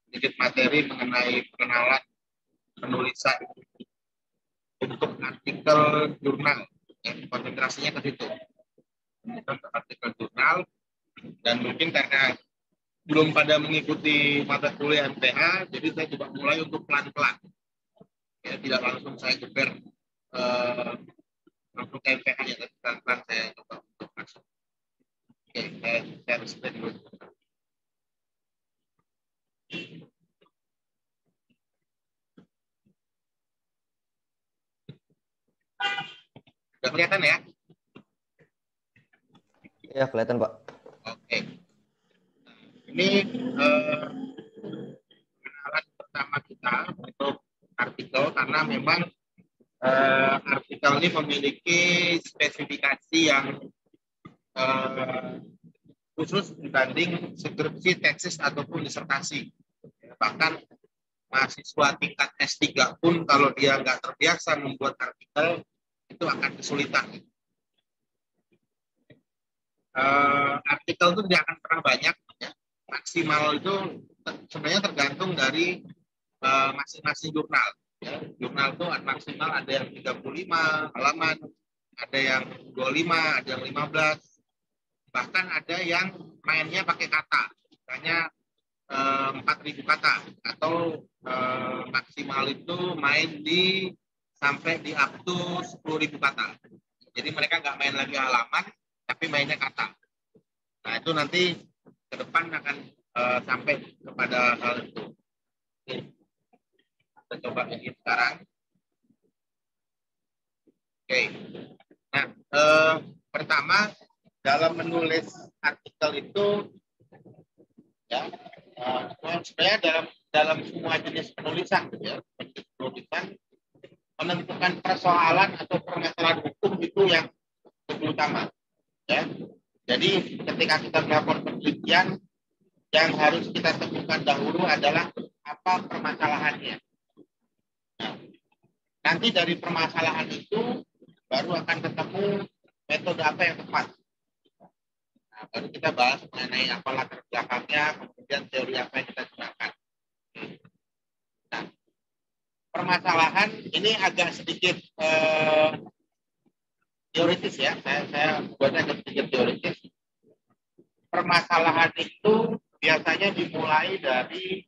sedikit materi mengenai pengenalan penulisan untuk artikel jurnal. Ya, konsentrasinya ke situ. Untuk artikel jurnal, dan mungkin karena belum pada mengikuti mata kuliah MPH, jadi saya coba mulai untuk pelan-pelan. Ya, tidak langsung saya geber langsung ke MPH ya, tapi pelan-pelan saya coba untuk masuk. Oke, saya resmi dulu. Sudah kelihatan ya? Ya, kelihatan, Pak. Oke. Ini pengenalan pertama kita untuk artikel, karena memang artikel ini memiliki spesifikasi yang khusus dibanding skripsi, tesis, ataupun disertasi. Bahkan mahasiswa tingkat S3 pun kalau dia nggak terbiasa membuat artikel, itu akan kesulitan. Artikel itu tidak akan pernah banyak, ya. Maksimal itu sebenarnya tergantung dari masing-masing jurnal. Ya. Jurnal itu maksimal ada yang 35 halaman, ada yang 25, ada yang 15, bahkan ada yang mainnya pakai kata, misalnya 4.000 kata, atau maksimal itu main di sampai di up to 10.000 kata. Jadi mereka nggak main lagi halaman, tapi mainnya kata. Nah itu nanti ke depan akan sampai kepada hal itu. Oke. Kita coba ini sekarang. Oke. Nah pertama dalam menulis artikel itu, ya, sebenarnya dalam semua jenis penulisan, ya, penulisan menentukan persoalan atau permasalahan hukum itu yang utama, ya. Jadi ketika kita melakukan penelitian, yang harus kita temukan dahulu adalah apa permasalahannya. Nah, nanti dari permasalahan itu baru akan ketemu metode apa yang tepat. Nah, baru kita bahas mengenai apa latar belakangnya, kemudian teori apa yang kita gunakan. Nah, permasalahan ini agak sedikit teoritis, ya. Saya buatnya agak sedikit teoritis. Permasalahan itu biasanya dimulai dari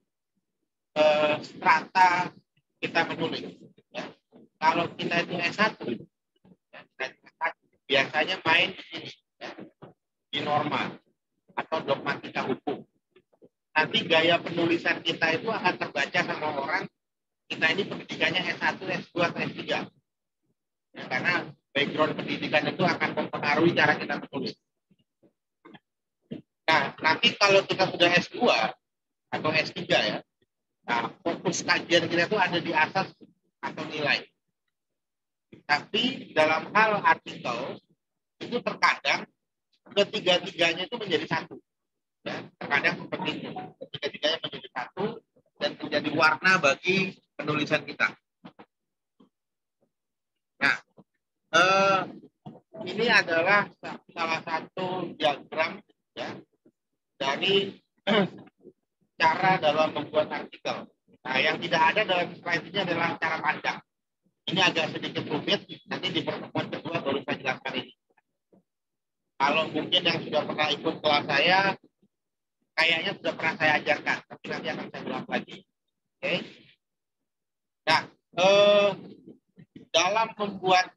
strata kita menulis. Ya. Kalau kita itu S1, ya, biasanya main di sini, ya, di norma atau dogmatika hukum. Nanti gaya penulisan kita itu akan terbaca sama orang, kita ini pendidikannya S1, S2, atau S3. Ya, karena background pendidikan itu akan mempengaruhi cara kita menulis. Nah, nanti kalau kita sudah S2 atau S3, ya, nah, fokus kajian kita itu ada di asas atau nilai. Tapi dalam hal artikel, itu terkadang ketiga-tiganya itu menjadi satu. Ya, terkadang seperti itu. Ketiga-tiganya menjadi satu dan menjadi warna bagi penulisan kita. Nah, ini adalah salah satu diagram, ya, dari cara dalam membuat artikel. Nah, yang tidak ada dalam slide ini adalah cara pandang. Ini agak sedikit rumit, nanti di pertemuan kedua baru saya jelaskan ini. Kalau mungkin yang sudah pernah ikut kelas saya, kayaknya sudah pernah saya ajarkan, tapi nanti akan saya ulang lagi. Oke. Nah, dalam membuat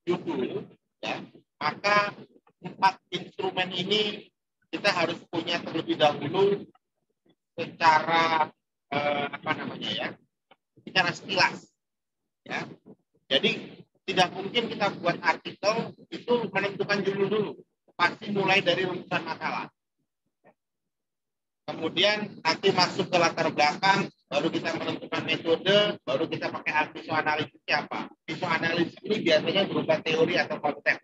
judul, ya, maka 4 instrumen ini kita harus punya terlebih dahulu secara secara sekilas, ya. Jadi tidak mungkin kita buat artikel itu menentukan judul dulu, pasti mulai dari rumusan masalah. Kemudian nanti masuk ke latar belakang, baru kita menentukan metode, baru kita pakai visuanalisis apa. Visuanalisis ini biasanya berupa teori atau konsep.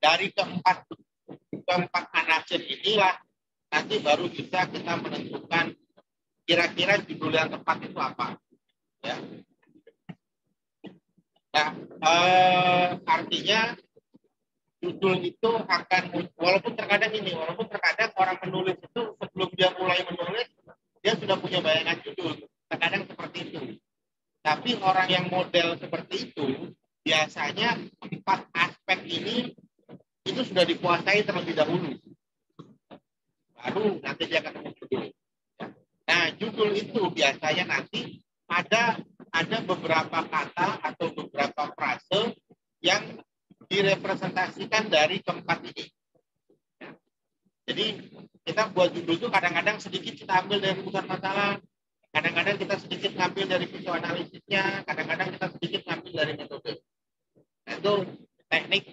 Dari keempat analisis inilah nanti baru bisa kita menentukan kira-kira judul yang tepat itu apa. Ya. Nah, artinya judul itu akan, walaupun terkadang orang menulis itu sebelum dia mulai menulis, Tapi orang yang model seperti itu biasanya 4 aspek ini itu sudah dikuasai terlebih dahulu. Baru nanti dia ketemu judul. Nah, judul itu biasanya nanti ada beberapa kata atau beberapa frase yang direpresentasikan dari keempat ini. Jadi kita buat judul itu kadang-kadang sedikit kita ambil dari pusat masalah, kadang-kadang kita sedikit ngambil dari visualisisnya, kadang-kadang kita sedikit ngambil dari metode. Nah, itu teknik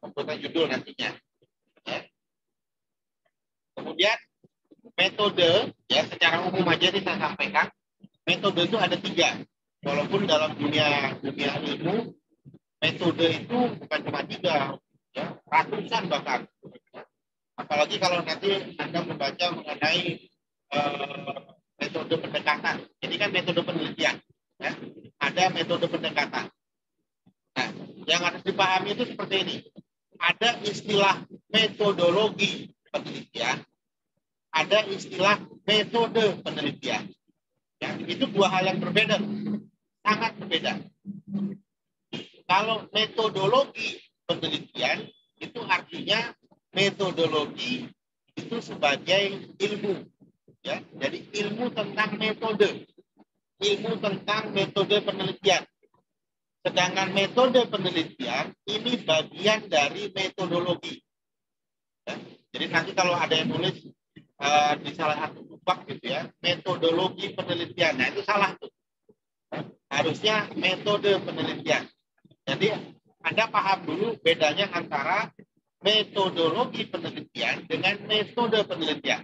pembuatan judul nantinya. Ya. Kemudian metode, ya secara umum aja ini saya sampaikan, metode itu ada 3. Walaupun dalam dunia ilmu, metode itu bukan cuma 3, ya, ratusan bahkan. Apalagi kalau nanti Anda membaca mengenai metode pendekatan. Ini kan metode penelitian. Ya. Ada metode pendekatan. Nah, yang harus dipahami itu seperti ini. Ada istilah metodologi penelitian, ada istilah metode penelitian. Ya, itu 2 hal yang berbeda, sangat berbeda. Kalau metodologi penelitian itu artinya metodologi itu sebagai ilmu, ya. Jadi ilmu tentang metode penelitian. Sedangkan metode penelitian ini bagian dari metodologi. Ya. Jadi nanti kalau ada yang nulis di salah satu bab gitu ya, metodologi penelitian, nah itu salah tuh. Harusnya metode penelitian. Jadi Anda paham dulu bedanya antara metodologi penelitian dengan metode penelitian.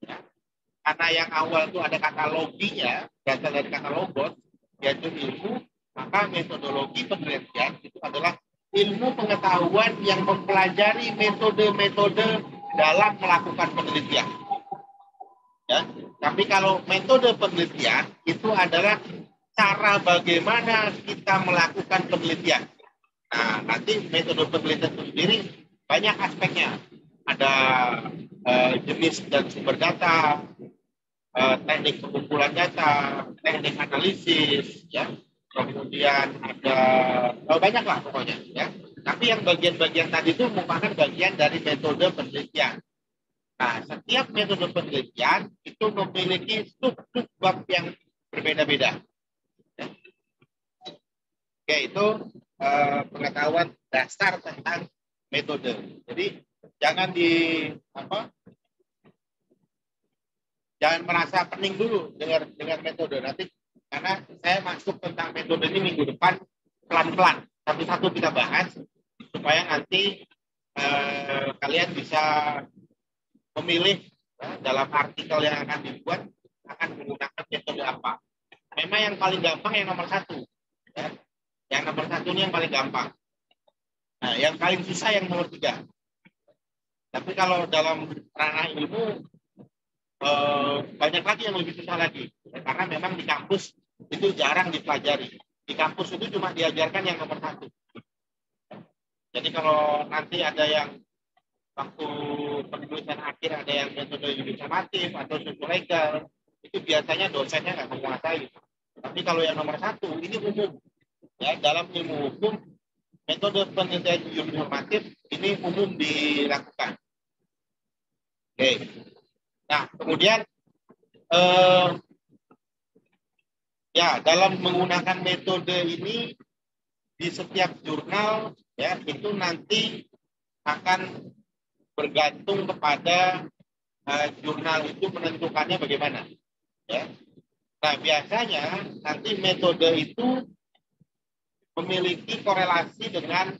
Ya. Karena yang awal itu ada kata loginya, berasal dari kata logos, yaitu ilmu, maka metodologi penelitian itu adalah ilmu pengetahuan yang mempelajari metode-metode dalam melakukan penelitian. Ya. Tapi kalau metode penelitian itu adalah cara bagaimana kita melakukan penelitian. Nah, nanti metode penelitian itu sendiri banyak aspeknya. Ada jenis dan sumber data, teknik pengumpulan data, teknik analisis, ya. Kemudian ada banyak lah pokoknya, ya. Tapi yang bagian-bagian tadi itu merupakan bagian dari metode penelitian. Nah, setiap metode penelitian itu memiliki sub-sub bab yang berbeda-beda. Ya. Oke, itu pengetahuan dasar tentang metode. Jadi jangan jangan merasa pening dulu dengan metode nanti, karena saya masuk tentang metode ini minggu depan pelan-pelan satu-satu kita bahas supaya nanti kalian bisa memilih dalam artikel yang akan dibuat akan menggunakan metode apa. Memang yang paling gampang yang nomor 1, ya. Yang nomor 1 ini yang paling gampang. Nah, yang paling susah yang nomor 3. Tapi kalau dalam ranah ilmu banyak lagi yang lebih susah lagi, karena memang di kampus itu jarang dipelajari. Di kampus itu cuma diajarkan yang nomor 1. Jadi kalau nanti ada yang waktu penulisan akhir ada yang metode informatif atau sosiolekal, itu biasanya dosennya nggak menguasai. Tapi kalau yang nomor 1 ini umum, ya, dalam ilmu hukum metode penelitian informatif ini umum dilakukan. Oke. Nah, kemudian ya, dalam menggunakan metode ini di setiap jurnal, ya, itu nanti akan bergantung kepada jurnal itu menentukannya bagaimana. Ya. Nah, biasanya nanti metode itu memiliki korelasi dengan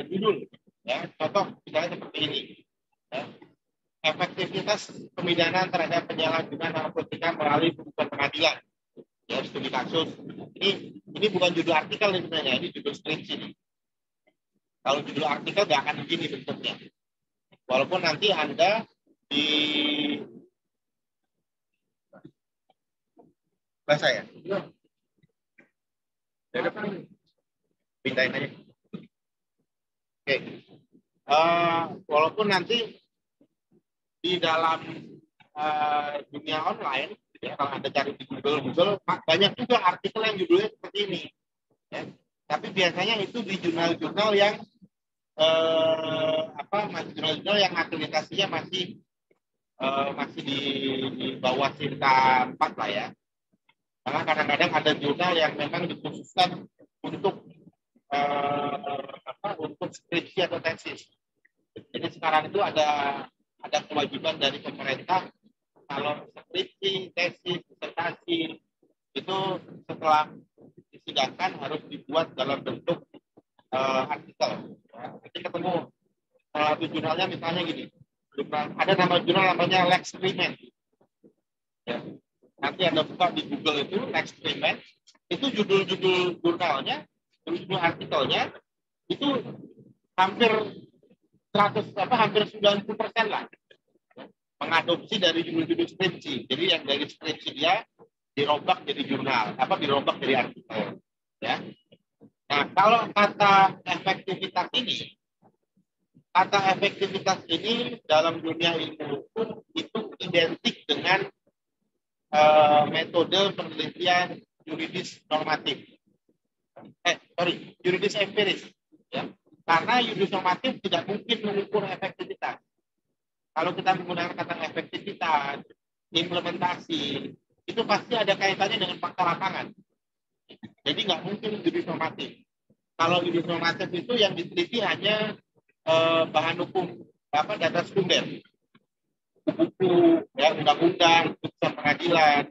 judul. Ya. Contoh misalnya seperti ini. Ya. Efektivitas pemidanaan terhadap penyalahgunaan narkotika melalui putusan pengadilan. Ya, studi kasus. Ini bukan judul artikel sebenarnya, ini judul skripsi nih. Kalau judul artikel nggak akan begini bentuknya. Walaupun nanti Anda di bahasa ya. Pindahin aja. Oke. Walaupun nanti di dalam dunia online Ya, kalau Anda cari di Google, banyak juga artikel yang judulnya seperti ini. Ya. Tapi biasanya itu di jurnal-jurnal yang jurnal-jurnal yang akreditasinya masih di bawah tingkat 4 lah ya. Karena kadang-kadang ada jurnal yang memang dikhususkan untuk untuk skripsi atau tesis. Jadi sekarang itu ada kewajiban dari pemerintah kalau skripsi, tesis, disertasi itu setelah disidangkan harus dibuat dalam bentuk artikel. Nanti ketemu salah satu jurnalnya misalnya gini, ada jurnal namanya L'Experiment. Ya. Nanti Anda buka di Google itu L'Experiment, itu judul-judul jurnalnya, judul artikelnya itu hampir 90% lah mengadopsi dari judul-judul skripsi. Jadi yang dari skripsi dia dirombak jadi jurnal, dirombak jadi artikel. Ya. Nah, kalau kata efektivitas ini dalam dunia ilmu hukum itu identik dengan metode penelitian yuridis normatif. Yuridis empiris. Ya. Karena yuridis normatif tidak mungkin mengukur efektivitas. Kalau kita menggunakan kata efektivitas, implementasi, itu pasti ada kaitannya dengan fakta lapangan. Jadi nggak mungkin yuridis normatif. Kalau yuridis normatif itu yang diteliti hanya bahan hukum, data sekunder, buku, ya, undang-undang, putusan pengadilan.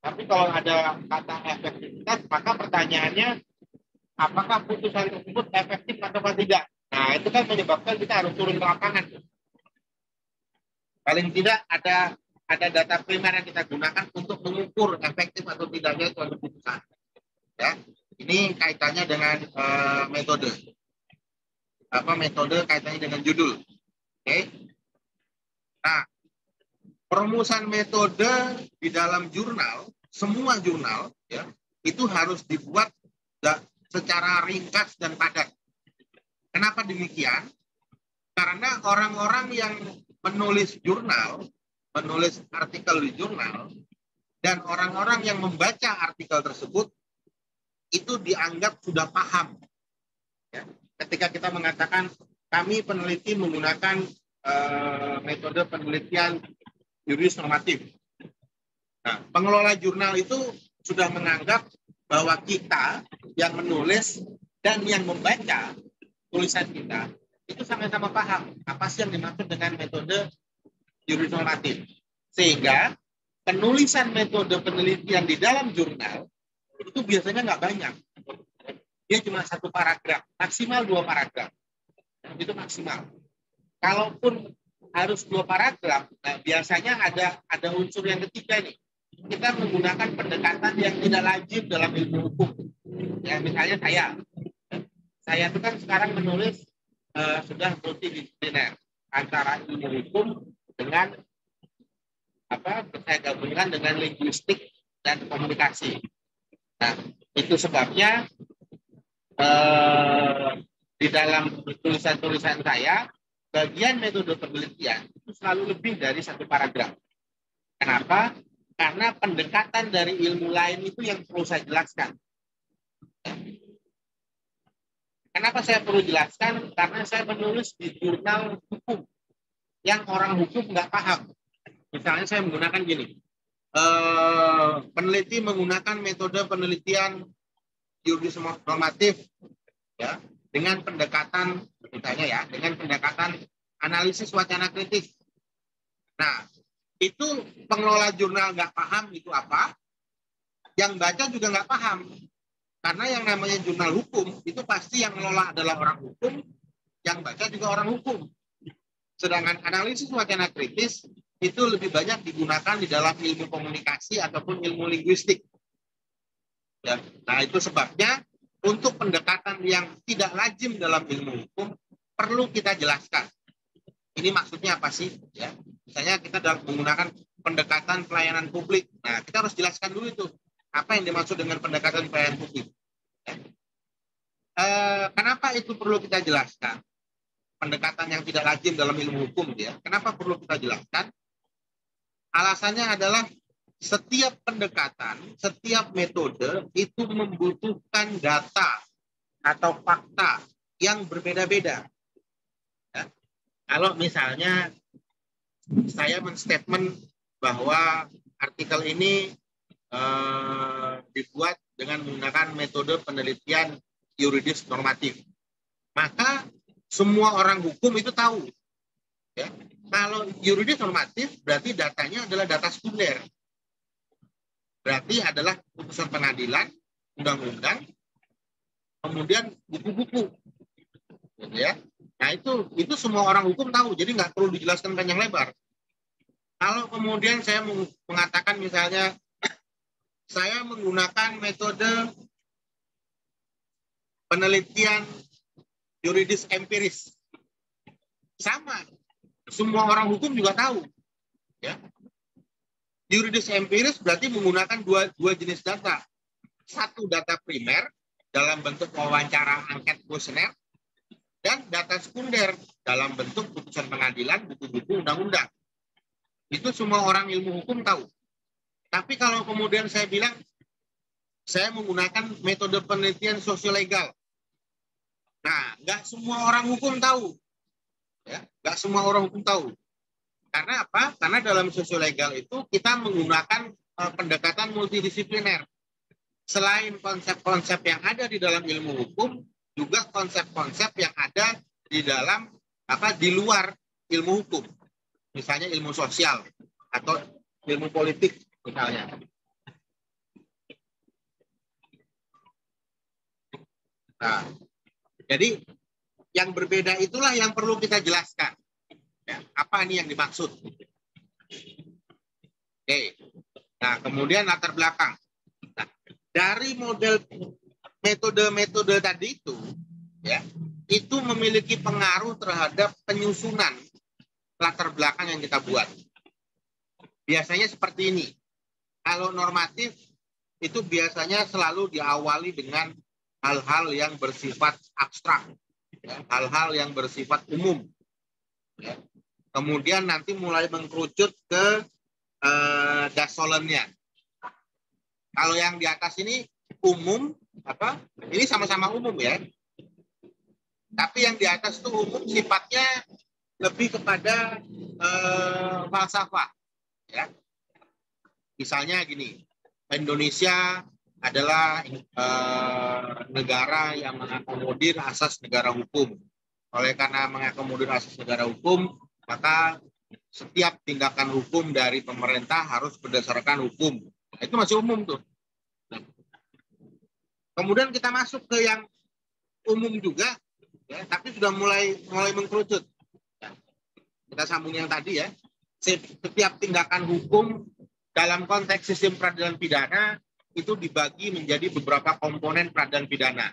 Tapi kalau ada kata efektivitas, maka pertanyaannya, apakah putusan tersebut efektif atau tidak? Nah, itu kan menyebabkan kita harus turun ke lapangan. Paling tidak ada data primer yang kita gunakan untuk mengukur efektif atau tidaknya suatu putusan. Ya, ini kaitannya dengan metode. Metode kaitannya dengan judul. Oke. Nah, perumusan metode di dalam jurnal, semua jurnal ya, itu harus dibuat secara ringkas dan padat. Kenapa demikian? Karena orang-orang yang menulis artikel di jurnal, dan orang-orang yang membaca artikel tersebut itu dianggap sudah paham. Ya. Ketika kita mengatakan kami peneliti menggunakan metode penelitian yuridis normatif. Nah, pengelola jurnal itu sudah menganggap bahwa kita yang menulis dan yang membaca tulisan kita itu sama-sama paham apa sih yang dimaksud dengan metode yuridis normatif. Sehingga penulisan metode penelitian di dalam jurnal itu biasanya nggak banyak. Dia cuma 1 paragraf, maksimal 2 paragraf. Itu maksimal. Kalaupun harus 2 paragraf, nah biasanya ada unsur yang ketiga nih. Kita menggunakan pendekatan yang tidak lazim dalam ilmu hukum. Ya, misalnya saya itu kan sekarang menulis sudah multidisipliner antara ilmu hukum dengan saya gabungkan dengan linguistik dan komunikasi. Nah, itu sebabnya di dalam tulisan-tulisan saya, bagian metode penelitian itu selalu lebih dari 1 paragraf. Kenapa? Karena pendekatan dari ilmu lain itu yang perlu saya jelaskan. Kenapa saya perlu jelaskan? Karena saya menulis di jurnal hukum yang orang hukum nggak paham. Misalnya saya menggunakan gini, peneliti menggunakan metode penelitian yuridis normatif, ya, dengan pendekatan, misalnya ya, dengan pendekatan analisis wacana kritis. Nah, itu pengelola jurnal nggak paham itu apa, yang baca juga nggak paham. Karena yang namanya jurnal hukum, itu pasti yang mengelola adalah orang hukum, yang baca juga orang hukum. Sedangkan analisis wacana kritis, itu lebih banyak digunakan di dalam ilmu komunikasi ataupun ilmu linguistik. Ya. Nah, itu sebabnya untuk pendekatan yang tidak lazim dalam ilmu hukum perlu kita jelaskan. Ini maksudnya apa sih? Ya, misalnya kita dalam menggunakan pendekatan pelayanan publik. Nah, kita harus jelaskan dulu itu apa yang dimaksud dengan pendekatan pelayanan publik. Ya. Kenapa itu perlu kita jelaskan? Pendekatan yang tidak lazim dalam ilmu hukum, ya. Kenapa perlu kita jelaskan? Alasannya adalah setiap pendekatan, setiap metode itu membutuhkan data atau fakta yang berbeda-beda. Ya. Kalau misalnya saya menstatement bahwa artikel ini dibuat dengan menggunakan metode penelitian yuridis normatif, maka semua orang hukum itu tahu. Ya. Kalau yuridis normatif berarti datanya adalah data sekunder. Berarti adalah putusan pengadilan, undang-undang, kemudian buku-buku. Gitu ya. Nah itu semua orang hukum tahu, jadi nggak perlu dijelaskan panjang lebar. Kalau kemudian saya mengatakan misalnya saya menggunakan metode penelitian yuridis empiris, sama, semua orang hukum juga tahu. Ya. Yuridis empiris berarti menggunakan dua jenis data. Satu data primer dalam bentuk wawancara, angket, kuesioner, dan data sekunder dalam bentuk putusan pengadilan, buku-buku, undang-undang. Itu semua orang ilmu hukum tahu. Tapi kalau kemudian saya bilang, saya menggunakan metode penelitian sosiolegal. Nah, nggak semua orang hukum tahu. Ya, nggak semua orang hukum tahu. Karena apa? Karena dalam sosiolegal itu kita menggunakan pendekatan multidisipliner. Selain konsep-konsep yang ada di dalam ilmu hukum, juga konsep-konsep yang ada di dalam di luar ilmu hukum. Misalnya ilmu sosial atau ilmu politik misalnya. Nah, jadi yang berbeda itulah yang perlu kita jelaskan. Ya, apa ini yang dimaksud? Oke. Nah, kemudian latar belakang. Nah, dari model metode-metode tadi itu, ya, itu memiliki pengaruh terhadap penyusunan latar belakang yang kita buat. Biasanya seperti ini. Kalau normatif itu biasanya selalu diawali dengan hal-hal yang bersifat abstrak, ya, hal-hal yang bersifat umum. Ya. Kemudian nanti mulai mengkerucut ke dasolennya. Kalau yang di atas ini umum, ini sama-sama umum ya. Tapi yang di atas itu umum sifatnya lebih kepada falsafah. Ya. Misalnya gini, Indonesia adalah negara yang mengakomodir asas negara hukum. Oleh karena mengakomodir asas negara hukum, maka setiap tindakan hukum dari pemerintah harus berdasarkan hukum. Itu masih umum tuh. Kemudian kita masuk ke yang umum juga, ya, tapi sudah mulai mengkerucut. Ya. Kita sambung yang tadi ya. Setiap tindakan hukum dalam konteks sistem peradilan pidana itu dibagi menjadi beberapa komponen peradilan pidana.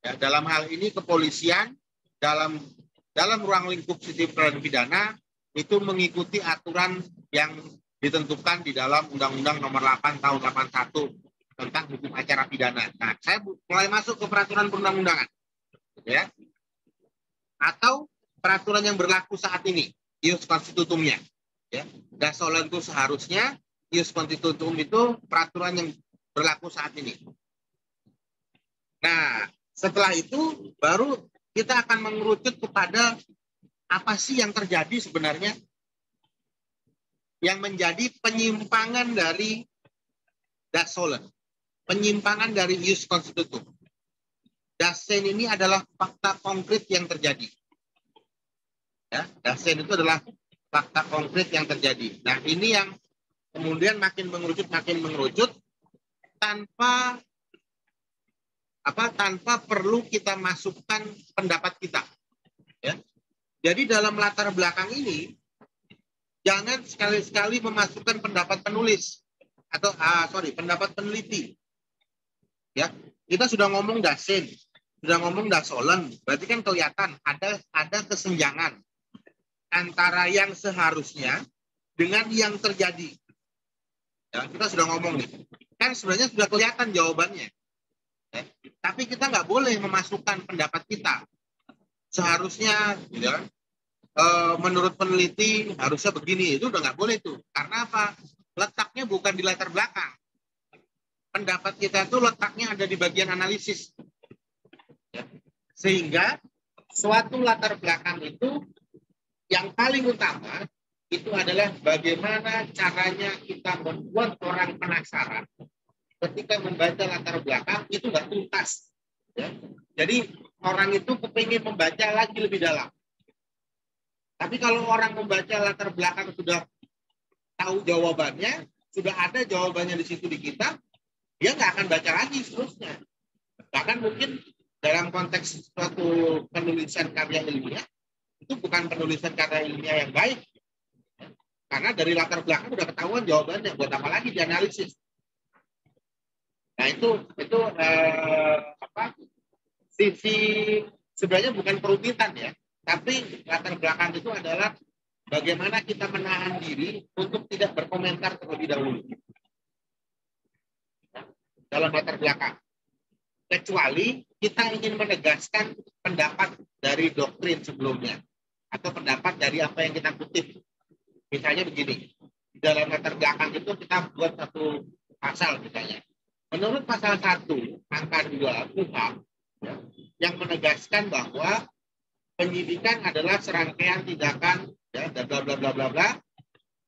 Ya, dalam hal ini kepolisian dalam ruang lingkup sistem peradilan pidana itu mengikuti aturan yang ditentukan di dalam Undang-Undang Nomor 8 Tahun 81 tentang hukum acara pidana. Nah, saya mulai masuk ke peraturan perundang-undangan, ya, atau peraturan yang berlaku saat ini, ius constitutumnya. Ya, dasolen itu seharusnya, ius constitutum itu peraturan yang berlaku saat ini. Nah, setelah itu baru kita akan mengerucut kepada apa sih yang terjadi sebenarnya yang menjadi penyimpangan dari dasolen, penyimpangan dari ius constitutum. Dasen ini adalah fakta konkret yang terjadi. Ya, dasen itu adalah fakta konkret yang terjadi. Nah, ini yang kemudian makin mengerucut tanpa perlu kita masukkan pendapat kita. Ya. Jadi dalam latar belakang ini jangan sekali-sekali memasukkan pendapat penulis atau pendapat peneliti. Ya, kita sudah ngomong dasen, sudah ngomong dasolen, berarti kan kelihatan ada kesenjangan antara yang seharusnya dengan yang terjadi. Ya, kita sudah ngomong nih, kan sebenarnya sudah kelihatan jawabannya. Ya, tapi kita nggak boleh memasukkan pendapat kita. Seharusnya, ya, menurut peneliti harusnya begini, itu udah nggak boleh tuh. Karena apa? letaknya bukan di latar belakang. Pendapat kita itu letaknya ada di bagian analisis. Sehingga suatu latar belakang itu yang paling utama itu adalah bagaimana caranya kita membuat orang penasaran ketika membaca latar belakang itu nggak tuntas. Ya. Jadi orang itu kepingin membaca lagi lebih dalam. Tapi kalau orang membaca latar belakang sudah tahu jawabannya, sudah ada jawabannya di situ di kitab, dia nggak akan baca lagi seterusnya. Bahkan mungkin dalam konteks suatu penulisan karya ilmiah, itu bukan penulisan karya ilmiah yang baik. Karena dari latar belakang sudah ketahuan jawabannya, buat apa lagi dianalisis. Nah itu sisi sebenarnya bukan perumitan ya, tapi latar belakang itu adalah bagaimana kita menahan diri untuk tidak berkomentar terlebih dahulu dalam latar belakang. Kecuali kita ingin menegaskan pendapat dari doktrin sebelumnya atau pendapat dari apa yang kita kutip. Misalnya begini, di dalam latar belakang itu kita buat satu pasal misalnya. Menurut pasal 1 angka 2 KUHP ya, yang menegaskan bahwa penyidikan adalah serangkaian tindakan ya, dan bla bla bla bla bla.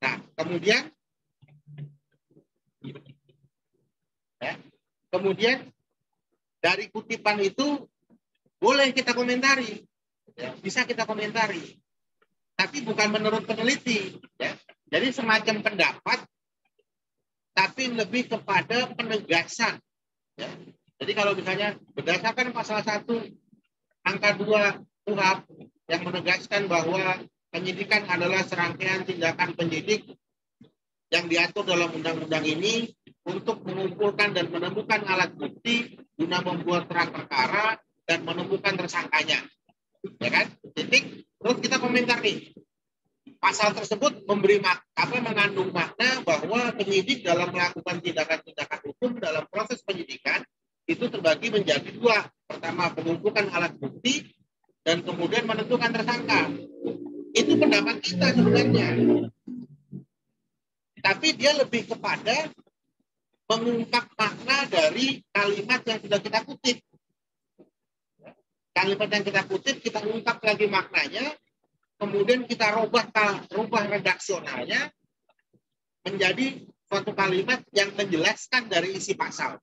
Nah, kemudian dari kutipan itu boleh kita komentari. Ya, bisa kita komentari. Tapi bukan menurut peneliti. Ya. Jadi semacam pendapat tapi lebih kepada penegasan. Ya. Jadi kalau misalnya berdasarkan pasal 1 angka 2 KUHP yang menegaskan bahwa penyidikan adalah serangkaian tindakan penyidik yang diatur dalam undang-undang ini untuk mengumpulkan dan menemukan alat bukti guna membuat terang perkara dan menemukan tersangkanya. Ya kan? Titik. Terus kita komentar nih. Pasal tersebut mengandung makna bahwa penyidik dalam melakukan tindakan-tindakan hukum dalam proses penyidikan itu terbagi menjadi 2. Pertama, mengumpulkan alat bukti dan kemudian menentukan tersangka. Itu pendapat kita sebenarnya. Tapi dia lebih kepada mengungkap makna dari kalimat yang sudah kita kutip. Kalimat yang kita kutip, kita ungkap lagi maknanya, kemudian kita rubah redaksionalnya menjadi suatu kalimat yang menjelaskan dari isi pasal.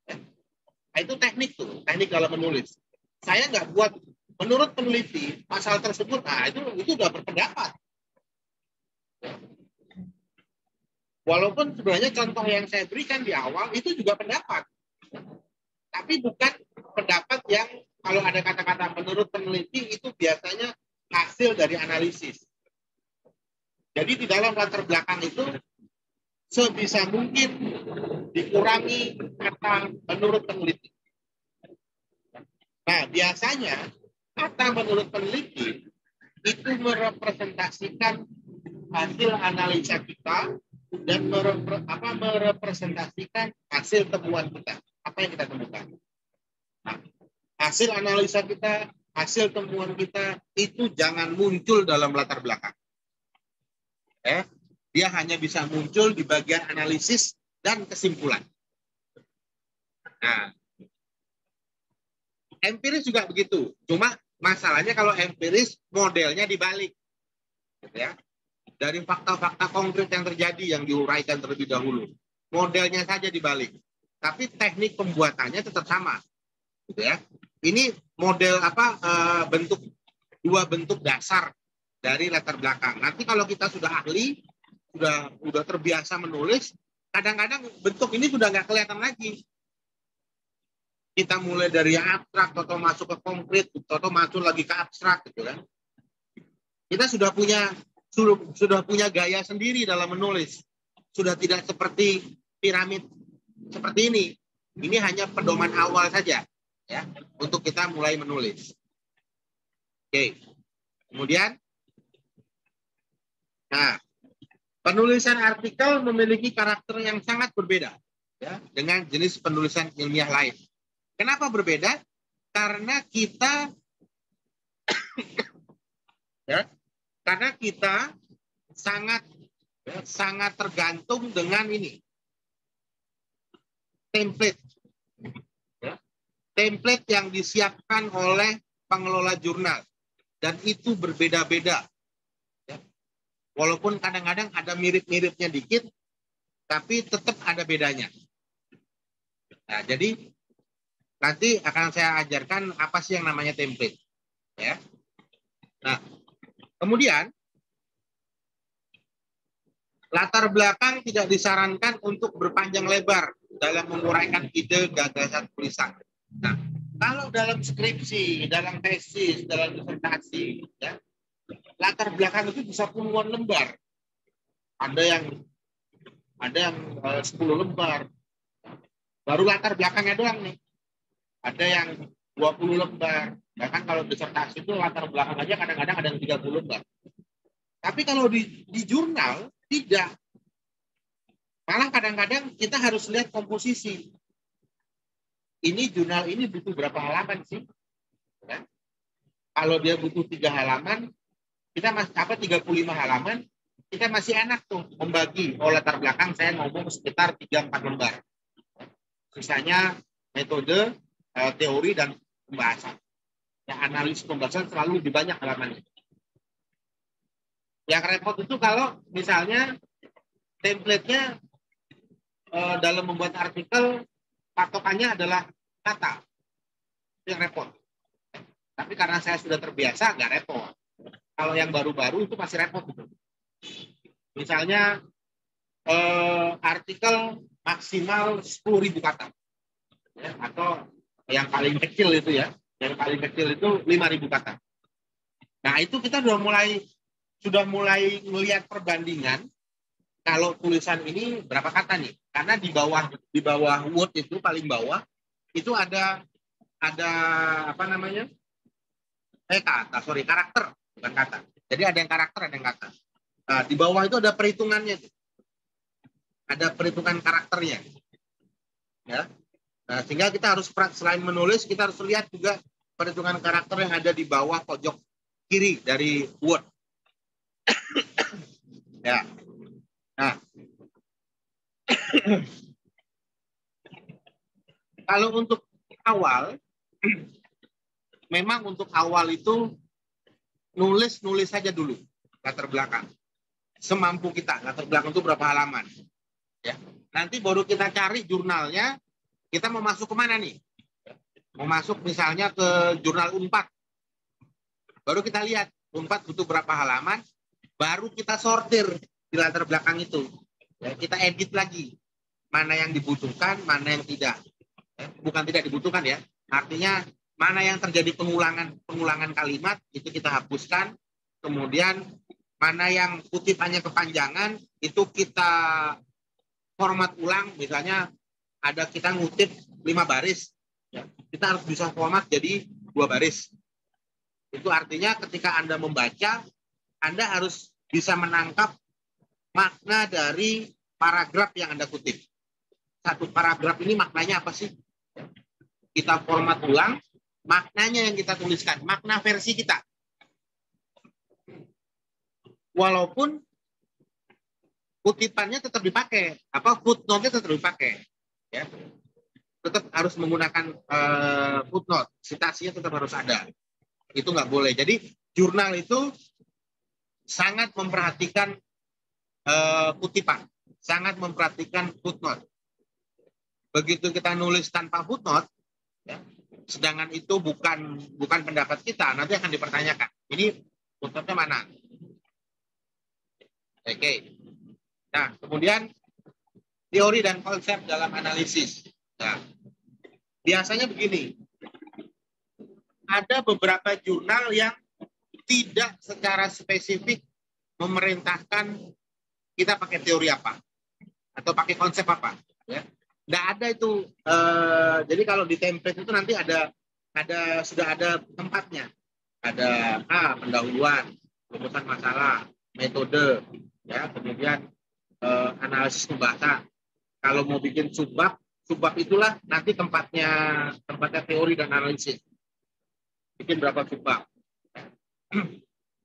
Nah, itu teknik tuh, teknik dalam menulis. Saya nggak buat menurut peneliti pasal tersebut, nah itu udah berpendapat. Walaupun sebenarnya contoh yang saya berikan di awal itu juga pendapat, tapi bukan pendapat yang kalau ada kata-kata menurut peneliti itu biasanya hasil dari analisis. Jadi di dalam latar belakang itu sebisa mungkin dikurangi kata menurut peneliti. Nah, biasanya kata menurut peneliti itu merepresentasikan hasil analisa kita dan merepresentasikan hasil temuan kita. Apa yang kita temukan? Nah, hasil analisa kita, hasil temuan kita itu jangan muncul dalam latar belakang. Dia hanya bisa muncul di bagian analisis dan kesimpulan. Nah, empiris juga begitu. Cuma masalahnya kalau empiris modelnya dibalik. Gitu ya. Dari fakta-fakta konkret yang terjadi yang diuraikan terlebih dahulu. Modelnya saja dibalik. Tapi teknik pembuatannya tetap sama. Gitu ya. Ini model dua bentuk dasar dari latar belakang. Nanti kalau kita sudah ahli, sudah terbiasa menulis, kadang-kadang bentuk ini sudah nggak kelihatan lagi. Kita mulai dari yang abstrak, atau masuk ke konkret, atau masuk lagi ke abstrak, gitu kan. Kita sudah punya gaya sendiri dalam menulis. Sudah tidak seperti piramid seperti ini. Ini hanya pedoman awal saja. Ya, untuk kita mulai menulis. Oke. Kemudian, nah, penulisan artikel memiliki karakter yang sangat berbeda ya, dengan jenis penulisan ilmiah lain. Kenapa berbeda? Karena kita ya, sangat ya, sangat tergantung dengan ini template, ya. Template yang disiapkan oleh pengelola jurnal, dan itu berbeda-beda, ya. Walaupun kadang-kadang ada mirip-miripnya dikit, tapi tetap ada bedanya. Nah, jadi nanti akan saya ajarkan apa sih yang namanya template, ya. Nah, kemudian latar belakang tidak disarankan untuk berpanjang lebar dalam menguraikan ide gagasan tulisan. Nah, kalau dalam skripsi, dalam tesis, dalam disertasi, ya, latar belakang itu bisa puluhan lembar. Ada yang 10 lembar. Baru latar belakangnya doang nih. Ada yang 20 lembar. Bahkan kalau disertasi itu latar belakang aja kadang-kadang ada yang 30 lembar. Tapi kalau di jurnal tidak. Malah kadang-kadang kita harus lihat komposisi. Ini jurnal ini butuh berapa halaman sih? Ya. Kalau dia butuh 3 halaman, kita masih 35 halaman, kita masih enak tuh membagi. Oh, latar belakang saya ngomong sekitar 3-4 lembar. Sisanya metode, teori, dan pembahasan. Ya, analisis pembahasan selalu lebih banyak halamannya. Yang repot itu kalau misalnya template-nya dalam membuat artikel patokannya adalah kata, itu yang repot. Tapi karena saya sudah terbiasa, nggak repot. Kalau yang baru-baru itu masih repot. Gitu. Misalnya artikel maksimal 10.000 kata, ya, atau yang paling kecil itu ya, yang paling kecil itu 5.000 kata. Nah itu kita sudah mulai melihat perbandingan. Kalau tulisan ini berapa kata nih? Karena di bawah Word itu paling bawah itu ada apa namanya? Karakter, bukan kata. Jadi ada yang karakter, ada yang kata. Nah, di bawah itu ada perhitungannya. Ada perhitungan karakternya. Ya. Nah, sehingga kita harus selain menulis, kita harus lihat juga perhitungan karakter yang ada di bawah pojok kiri dari Word. Ya. Nah, kalau untuk awal, memang untuk awal itu nulis saja dulu latar belakang. Semampu kita, latar belakang itu berapa halaman. Ya. Nanti baru kita cari jurnalnya, kita mau masuk kemana nih? Mau masuk misalnya ke jurnal Unpad. Baru kita lihat Unpad butuh berapa halaman, baru kita sortir di latar belakang itu. Ya, kita edit lagi. Mana yang dibutuhkan, mana yang tidak. Ya, bukan tidak dibutuhkan ya. Artinya mana yang terjadi pengulangan kalimat, itu kita hapuskan. Kemudian mana yang kutipannya kepanjangan, itu kita format ulang. Misalnya ada kita ngutip 5 baris. Ya, kita harus bisa format jadi 2 baris. Itu artinya ketika Anda membaca, Anda harus bisa menangkap makna dari paragraf yang Anda kutip. Satu paragraf ini maknanya apa sih? Kita format ulang, maknanya yang kita tuliskan, makna versi kita. Walaupun kutipannya tetap dipakai, footnote-nya tetap dipakai. Ya. Tetap harus menggunakan footnote, citasinya tetap harus ada. Itu nggak boleh. Jadi jurnal itu sangat memperhatikan kutipan, sangat memperhatikan footnote. Begitu kita nulis tanpa footnote, ya, sedangkan itu bukan pendapat kita, nanti akan dipertanyakan. Ini footnote-nya mana? Oke. Nah, kemudian teori dan konsep dalam analisis. Nah, biasanya begini. Ada beberapa jurnal yang tidak secara spesifik memerintahkan kita pakai teori apa atau pakai konsep apa, ya. Nggak ada itu. Jadi kalau di template itu nanti sudah ada tempatnya. Ada pendahuluan, rumusan masalah, metode, ya, kemudian analisis pembahasan. Kalau mau bikin subbab itulah nanti tempatnya teori dan analisis. Bikin berapa subbab.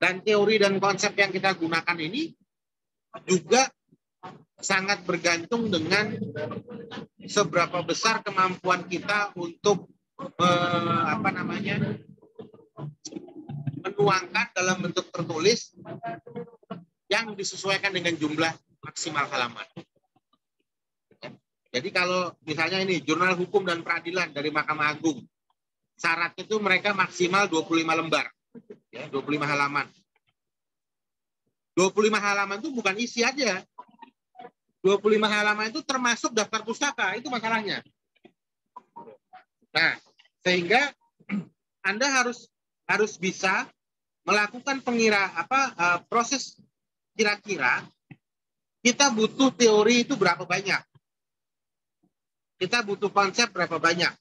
Dan teori dan konsep yang kita gunakan ini juga sangat bergantung dengan seberapa besar kemampuan kita untuk menuangkan dalam bentuk tertulis yang disesuaikan dengan jumlah maksimal halaman. Jadi kalau misalnya ini Jurnal Hukum dan Peradilan dari Mahkamah Agung, syaratnya itu mereka maksimal 25 lembar, ya, 25 halaman. 25 halaman itu bukan isi aja. 25 halaman itu termasuk daftar pustaka, itu masalahnya. Nah, sehingga Anda harus bisa melakukan proses kira-kira kita butuh teori itu berapa banyak. Kita butuh konsep berapa banyak.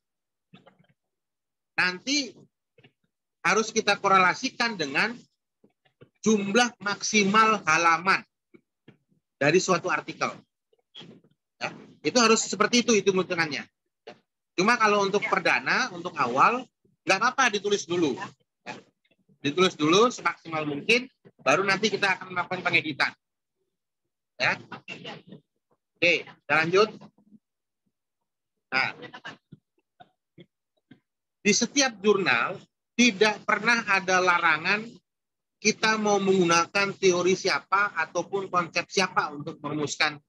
Nanti harus kita korelasikan dengan jumlah maksimal halaman dari suatu artikel. Ya, itu harus seperti itu hitung-hitungannya. Cuma kalau untuk perdana, untuk awal, nggak apa-apa ditulis dulu. Ya. Ditulis dulu semaksimal mungkin, baru nanti kita akan melakukan pengeditan. Ya. Oke, kita lanjut. Nah, di setiap jurnal tidak pernah ada larangan kita mau menggunakan teori siapa ataupun konsep siapa untuk merumuskan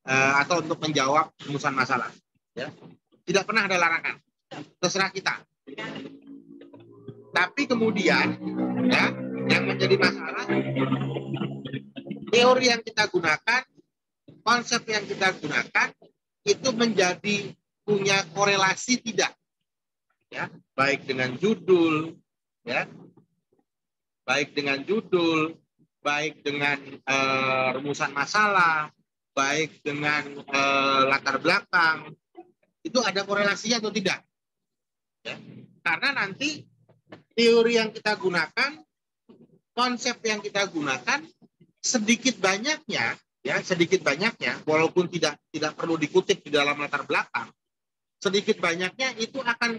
atau untuk menjawab rumusan masalah. Ya. Tidak pernah ada larangan, terserah kita. Tapi kemudian, ya, yang menjadi masalah teori yang kita gunakan, konsep yang kita gunakan itu menjadi punya korelasi tidak, ya, baik dengan judul, ya, baik dengan rumusan masalah, baik dengan latar belakang, itu ada korelasinya atau tidak? Ya. Karena nanti teori yang kita gunakan, konsep yang kita gunakan, sedikit banyaknya, walaupun tidak perlu dikutip di dalam latar belakang, sedikit banyaknya itu akan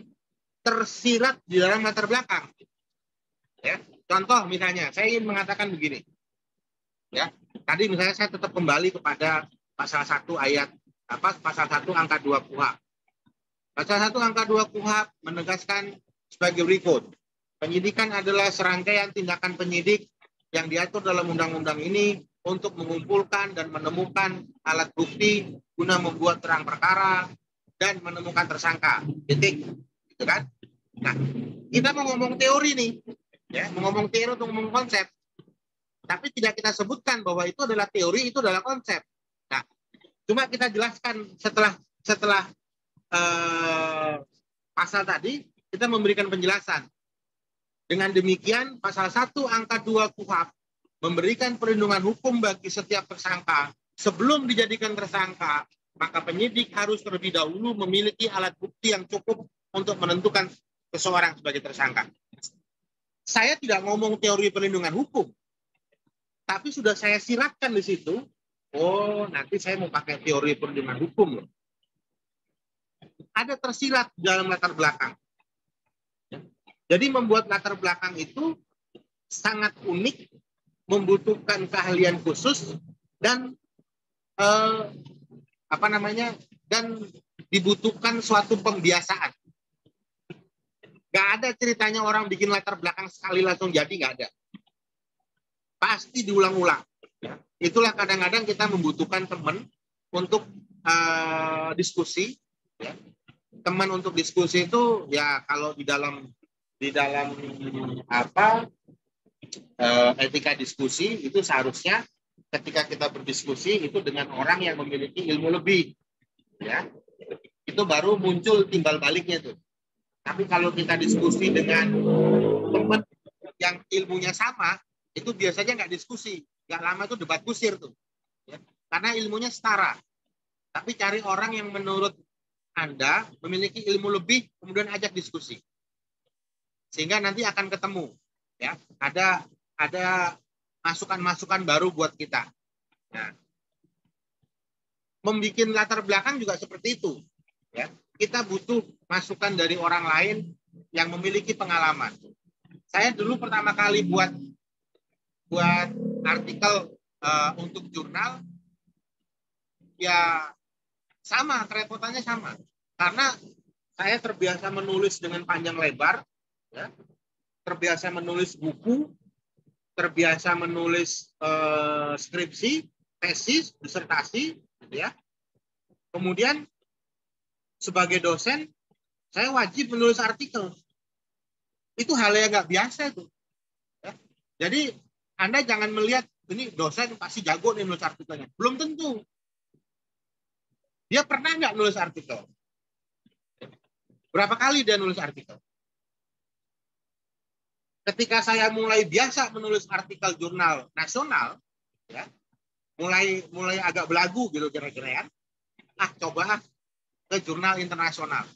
tersirat di dalam latar belakang. Ya, contoh misalnya, saya ingin mengatakan begini. Ya, tadi misalnya saya tetap kembali kepada pasal 1 angka 2 KUHP. Pasal 1 angka 2 KUHP menegaskan sebagai berikut. Penyidikan adalah serangkaian tindakan penyidik yang diatur dalam undang-undang ini untuk mengumpulkan dan menemukan alat bukti guna membuat terang perkara dan menemukan tersangka. Titik. Gitu kan? Nah, kita mau ngomong teori nih, ya, mau ngomong teori untuk ngomong konsep, tapi tidak kita sebutkan bahwa itu adalah teori, itu adalah konsep. Nah, cuma kita jelaskan setelah pasal tadi, kita memberikan penjelasan. Dengan demikian, pasal 1 angka 2 KUHP memberikan perlindungan hukum bagi setiap tersangka. Sebelum dijadikan tersangka, maka penyidik harus terlebih dahulu memiliki alat bukti yang cukup untuk menentukan seseorang sebagai tersangka. Saya tidak ngomong teori perlindungan hukum, tapi sudah saya siratkan di situ. Oh, nanti saya mau pakai teori perlindungan hukum loh. Ada tersirat dalam latar belakang. Jadi membuat latar belakang itu sangat unik, membutuhkan keahlian khusus dan dan dibutuhkan suatu pembiasaan. Gak ada ceritanya orang bikin latar belakang sekali langsung jadi, gak ada. Pasti diulang-ulang. Itulah kadang-kadang kita membutuhkan teman untuk diskusi. Ya. Teman untuk diskusi itu ya kalau di dalam etika diskusi itu seharusnya ketika kita berdiskusi itu dengan orang yang memiliki ilmu lebih, ya itu baru muncul timbal baliknya tuh. Tapi kalau kita diskusi dengan teman yang ilmunya sama, itu biasanya nggak diskusi, nggak lama itu debat kusir tuh, ya. Karena ilmunya setara. Tapi cari orang yang menurut Anda memiliki ilmu lebih, kemudian ajak diskusi, sehingga nanti akan ketemu, ya ada masukan-masukan baru buat kita. Nah, membuat latar belakang juga seperti itu, ya. Kita butuh masukan dari orang lain yang memiliki pengalaman. Saya dulu pertama kali buat artikel untuk jurnal ya sama, kerepotannya sama. Karena saya terbiasa menulis dengan panjang lebar, ya, terbiasa menulis buku, terbiasa menulis skripsi, tesis, disertasi, gitu ya. Kemudian sebagai dosen, saya wajib menulis artikel. Itu hal yang nggak biasa itu. Ya. Jadi Anda jangan melihat ini dosen pasti jago nih nulis artikelnya. Belum tentu. Dia pernah nggak nulis artikel? Berapa kali dia nulis artikel? Ketika saya mulai biasa menulis artikel jurnal nasional, ya, mulai agak belagu gitu kira-kira ya. Coba ke jurnal internasional.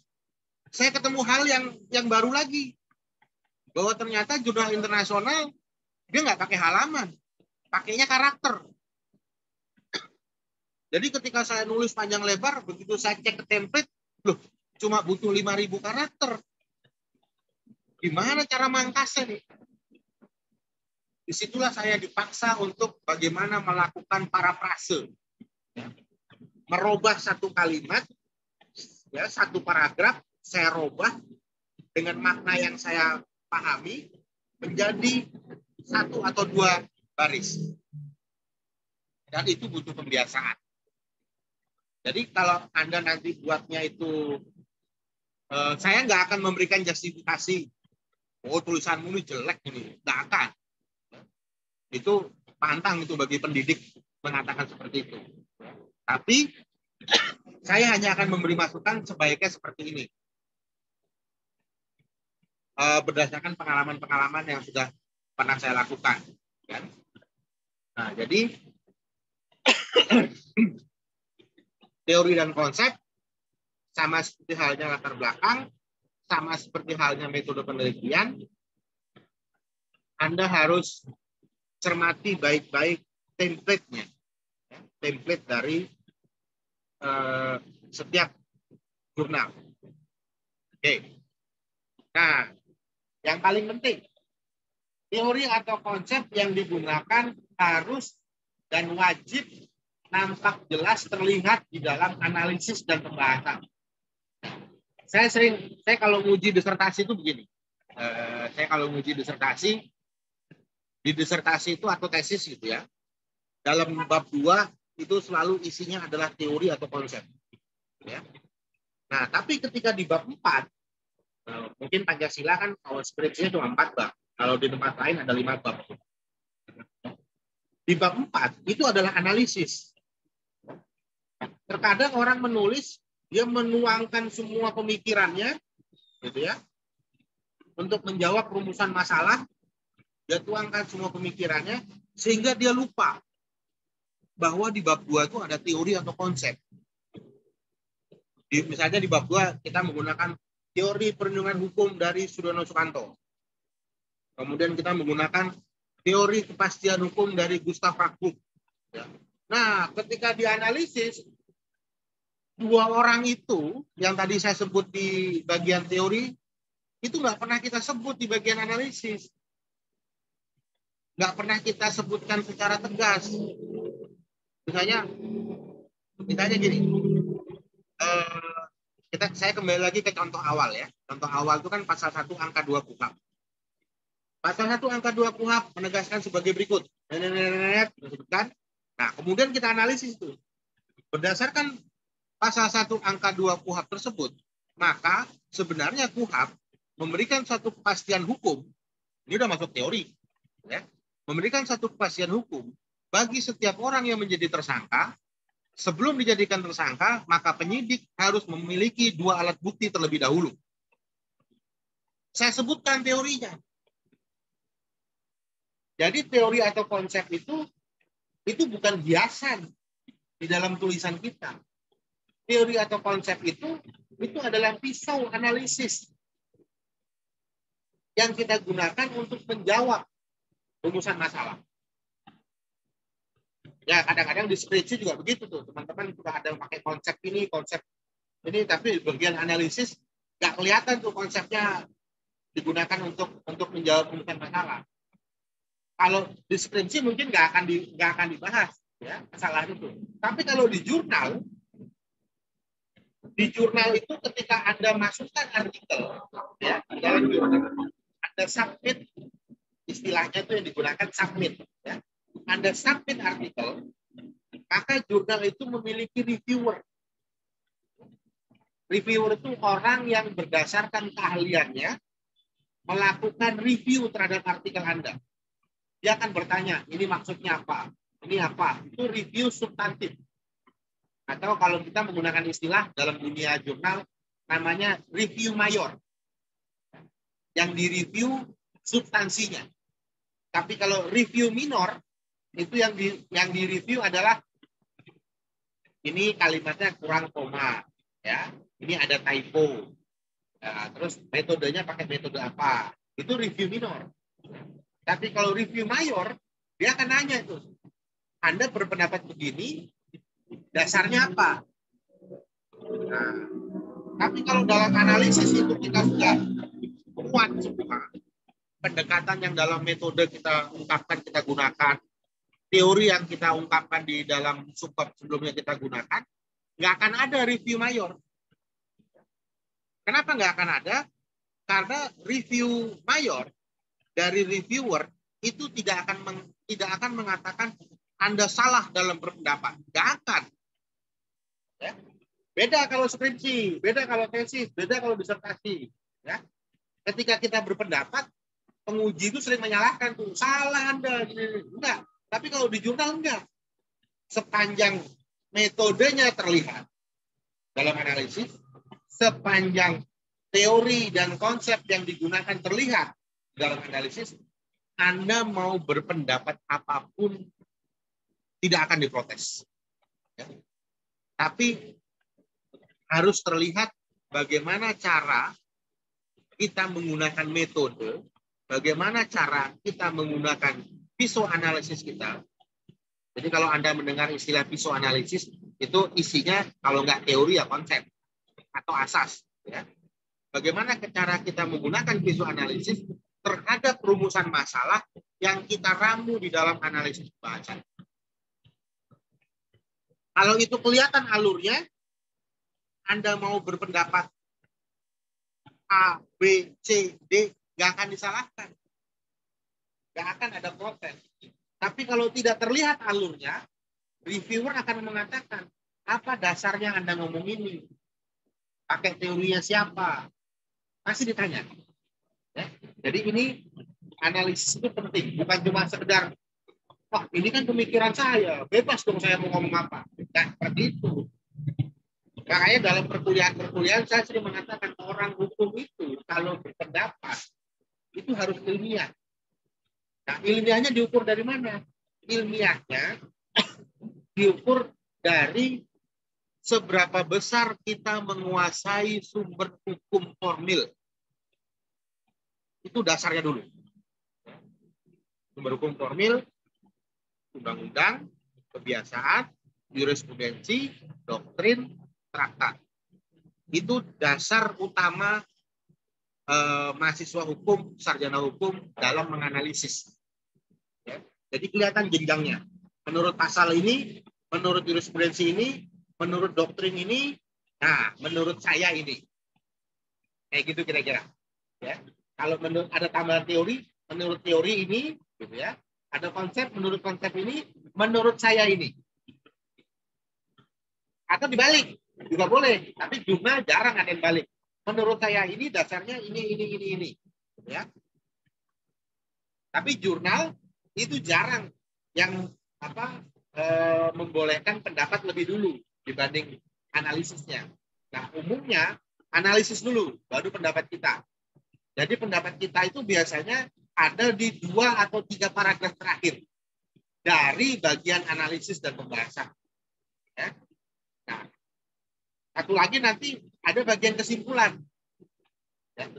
Saya ketemu hal yang baru lagi. Bahwa ternyata jurnal internasional dia nggak pakai halaman, pakainya karakter. Jadi ketika saya nulis panjang lebar, begitu saya cek ke template, loh, cuma butuh 5.000 karakter. Gimana cara mangkasnya nih? Disitulah saya dipaksa untuk bagaimana melakukan parafrase. Merubah satu kalimat, ya, satu paragraf, saya robah dengan makna yang saya pahami menjadi satu atau dua baris. Dan itu butuh pembiasaan. Jadi kalau Anda nanti buatnya itu, saya nggak akan memberikan justifikasi, oh tulisanmu ini jelek ini, nggak akan. Itu pantang itu bagi pendidik mengatakan seperti itu. Tapi saya hanya akan memberi masukan sebaiknya seperti ini. Berdasarkan pengalaman-pengalaman yang sudah pernah saya lakukan. Ya. Nah, jadi teori dan konsep sama seperti halnya latar belakang, sama seperti halnya metode penelitian, Anda harus cermati baik-baik template-nya, ya, template dari setiap jurnal. Oke. Nah, yang paling penting, teori atau konsep yang digunakan harus dan wajib nampak jelas terlihat di dalam analisis dan pembahasan. Saya kalau menguji disertasi itu begini. Saya kalau menguji disertasi, di disertasi itu atau tesis gitu ya, dalam bab 2 itu selalu isinya adalah teori atau konsep. Ya. Nah, tapi ketika di bab 4, mungkin Pancasila kan kalau skripsinya cuma 4 bab. Kalau di tempat lain ada 5 bab. Di bab 4 itu adalah analisis. Terkadang orang menulis, dia menuangkan semua pemikirannya, gitu ya, untuk menjawab rumusan masalah, dia tuangkan semua pemikirannya, sehingga dia lupa bahwa di bab 2 itu ada teori atau konsep. Misalnya di bab 2 kita menggunakan teori perlindungan hukum dari Sudono Sukanto. Kemudian kita menggunakan teori kepastian hukum dari Gustav Rackbuck. Ya. Nah, ketika dianalisis, dua orang itu yang tadi saya sebut di bagian teori itu nggak pernah kita sebut di bagian analisis, nggak pernah kita sebutkan secara tegas. Misalnya gini, saya kembali lagi ke contoh awal ya. Contoh awal itu kan pasal 1 angka 2 KUHP. Pasal 1 angka 2 KUHP menegaskan sebagai berikut. Nah, kemudian kita analisis itu. Berdasarkan pasal 1 angka 2 KUHP tersebut, maka sebenarnya KUHP memberikan satu kepastian hukum, ini udah masuk teori, ya, memberikan satu kepastian hukum bagi setiap orang yang menjadi tersangka. Sebelum dijadikan tersangka, maka penyidik harus memiliki 2 alat bukti terlebih dahulu. Saya sebutkan teorinya. Jadi teori atau konsep itu bukan hiasan di dalam tulisan kita. Teori atau konsep itu adalah pisau analisis yang kita gunakan untuk menjawab rumusan masalah. Ya, kadang-kadang di skripsi juga begitu tuh, teman-teman sudah ada yang pakai konsep ini, tapi bagian analisis nggak kelihatan tuh konsepnya digunakan untuk menjawab rumusan masalah. Kalau di skripsi mungkin nggak akan dibahas ya kesalahan itu. Tapi kalau di jurnal itu ketika Anda masukkan artikel ya di dalam jurnal, Anda submit, istilahnya itu yang digunakan submit ya. Anda submit artikel, maka jurnal itu memiliki reviewer. Reviewer itu orang yang berdasarkan keahliannya melakukan review terhadap artikel Anda. Dia akan bertanya, ini maksudnya apa? Ini apa? Itu review substantif. Atau kalau kita menggunakan istilah dalam dunia jurnal, namanya review mayor. Yang direview substansinya. Tapi kalau review minor, itu yang direview adalah ini kalimatnya kurang koma, ya. Ini ada typo. Nah, terus metodenya pakai metode apa? Itu review minor. Tapi kalau review mayor, dia akan nanya itu. Anda berpendapat begini, dasarnya apa? Nah, tapi kalau dalam analisis itu kita sudah kuat semua, pendekatan yang dalam metode kita ungkapkan, kita gunakan, teori yang kita ungkapkan di dalam subbab sebelumnya kita gunakan, nggak akan ada review mayor. Kenapa nggak akan ada? Karena review mayor dari reviewer itu tidak akan mengatakan Anda salah dalam berpendapat. Nggak akan. Ya. Beda kalau skripsi, beda kalau tesis, beda kalau disertasi. Ya. Ketika kita berpendapat, penguji itu sering menyalahkan tuh, salah Anda. Enggak. Tapi kalau di jurnal enggak. Sepanjang metodenya terlihat dalam analisis, sepanjang teori dan konsep yang digunakan terlihat dalam analisis, Anda mau berpendapat apapun tidak akan diprotes. Ya. Tapi harus terlihat bagaimana cara kita menggunakan metode, bagaimana cara kita menggunakan psikoanalisis kita. Jadi kalau Anda mendengar istilah psikoanalisis, itu isinya kalau nggak teori ya konsep atau asas. Ya. Bagaimana cara kita menggunakan psikoanalisis terhadap rumusan masalah yang kita ramu di dalam analisis bahasa. Kalau itu kelihatan alurnya, Anda mau berpendapat A, B, C, D, nggak akan disalahkan. Nggak akan ada protes. Tapi kalau tidak terlihat alurnya, reviewer akan mengatakan, apa dasarnya Anda ngomong ini? Pakai teorinya siapa? Masih ditanya. Ya. Jadi ini analisis itu penting. Bukan cuma sekedar, wah ini kan pemikiran saya, bebas dong saya mau ngomong apa. Nah, seperti itu. Makanya dalam perkuliahan saya sering mengatakan orang hukum itu kalau berpendapat itu harus ilmiah. Nah, ilmiahnya diukur dari mana? Ilmiahnya diukur dari seberapa besar kita menguasai sumber hukum formil. Itu dasarnya dulu. Sumber hukum formil, undang-undang, kebiasaan, jurisprudensi, doktrin, traktat. Itu dasar utama mahasiswa hukum, sarjana hukum dalam menganalisis. Ya. Jadi kelihatan jenjangnya. Menurut pasal ini, menurut jurisprudensi ini, menurut doktrin ini, nah menurut saya ini. Kayak gitu kira-kira. Ya. Kalau menurut ada tambahan teori, menurut teori ini, gitu ya. Ada konsep, menurut konsep ini, menurut saya ini. Atau dibalik, juga boleh. Tapi jumlah jarang ada yang balik. Menurut saya ini dasarnya ini. Ya. Tapi jurnal itu jarang yang membolehkan pendapat lebih dulu dibanding analisisnya. Nah, umumnya analisis dulu, baru pendapat kita. Jadi pendapat kita itu biasanya ada di 2 atau 3 paragraf terakhir dari bagian analisis dan pembahasan. Ya. Nah, satu lagi nanti ada bagian kesimpulan. Ya.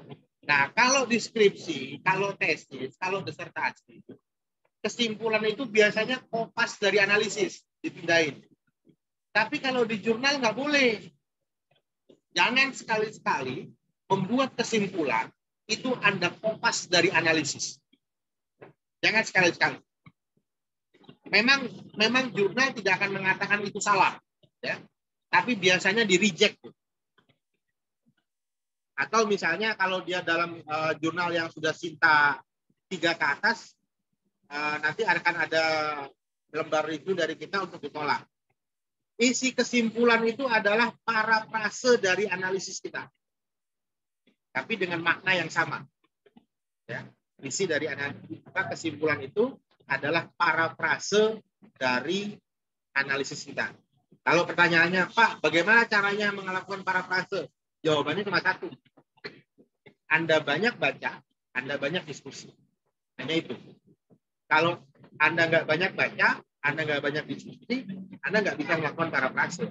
Nah, kalau deskripsi, kalau tesis, kalau disertasi, kesimpulan itu biasanya kopas dari analisis, dipindahin. Tapi kalau di jurnal nggak boleh. Jangan sekali-sekali membuat kesimpulan itu Anda kopas dari analisis. Jangan sekali-sekali. Memang jurnal tidak akan mengatakan itu salah, ya. Tapi biasanya di reject. Atau misalnya kalau dia dalam jurnal yang sudah Sinta 3 ke atas, nanti akan ada lembar review dari kita untuk ditolak. Isi kesimpulan itu adalah parafrase dari analisis kita, tapi dengan makna yang sama. Ya. Isi dari kesimpulan itu adalah parafrase dari analisis kita. Kalau pertanyaannya, Pak, bagaimana caranya melakukan parafrase? Jawabannya cuma satu. Anda banyak baca, Anda banyak diskusi. Hanya itu. Kalau Anda nggak banyak baca, Anda nggak banyak diskusi, Anda nggak bisa melakukan parafrase.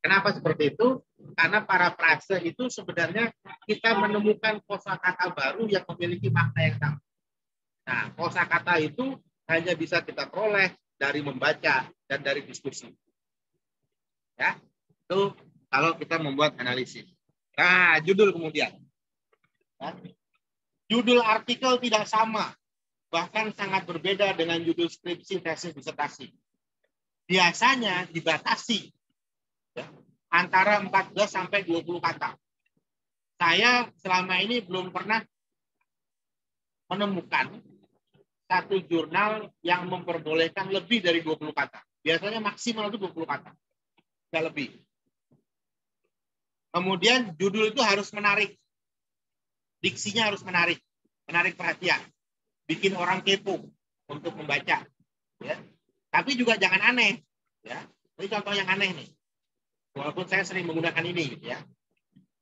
Kenapa seperti itu? Karena parafrase itu sebenarnya kita menemukan kosakata baru yang memiliki makna yang sama. Nah, kosakata itu hanya bisa kita peroleh dari membaca dan dari diskusi. Ya, itu kalau kita membuat analisis. Nah, judul kemudian. Ya. Judul artikel tidak sama, bahkan sangat berbeda dengan judul skripsi, tesis, disertasi. Biasanya dibatasi, ya, antara 14 sampai 20 kata. Saya selama ini belum pernah menemukan satu jurnal yang memperbolehkan lebih dari 20 kata. Biasanya maksimal itu 20 kata. Nggak lebih. Kemudian judul itu harus menarik. Diksinya harus menarik. Menarik perhatian. Bikin orang kepo untuk membaca. Ya. Tapi juga jangan aneh. Ya. Ini contoh yang aneh nih. Walaupun saya sering menggunakan ini. Gitu ya.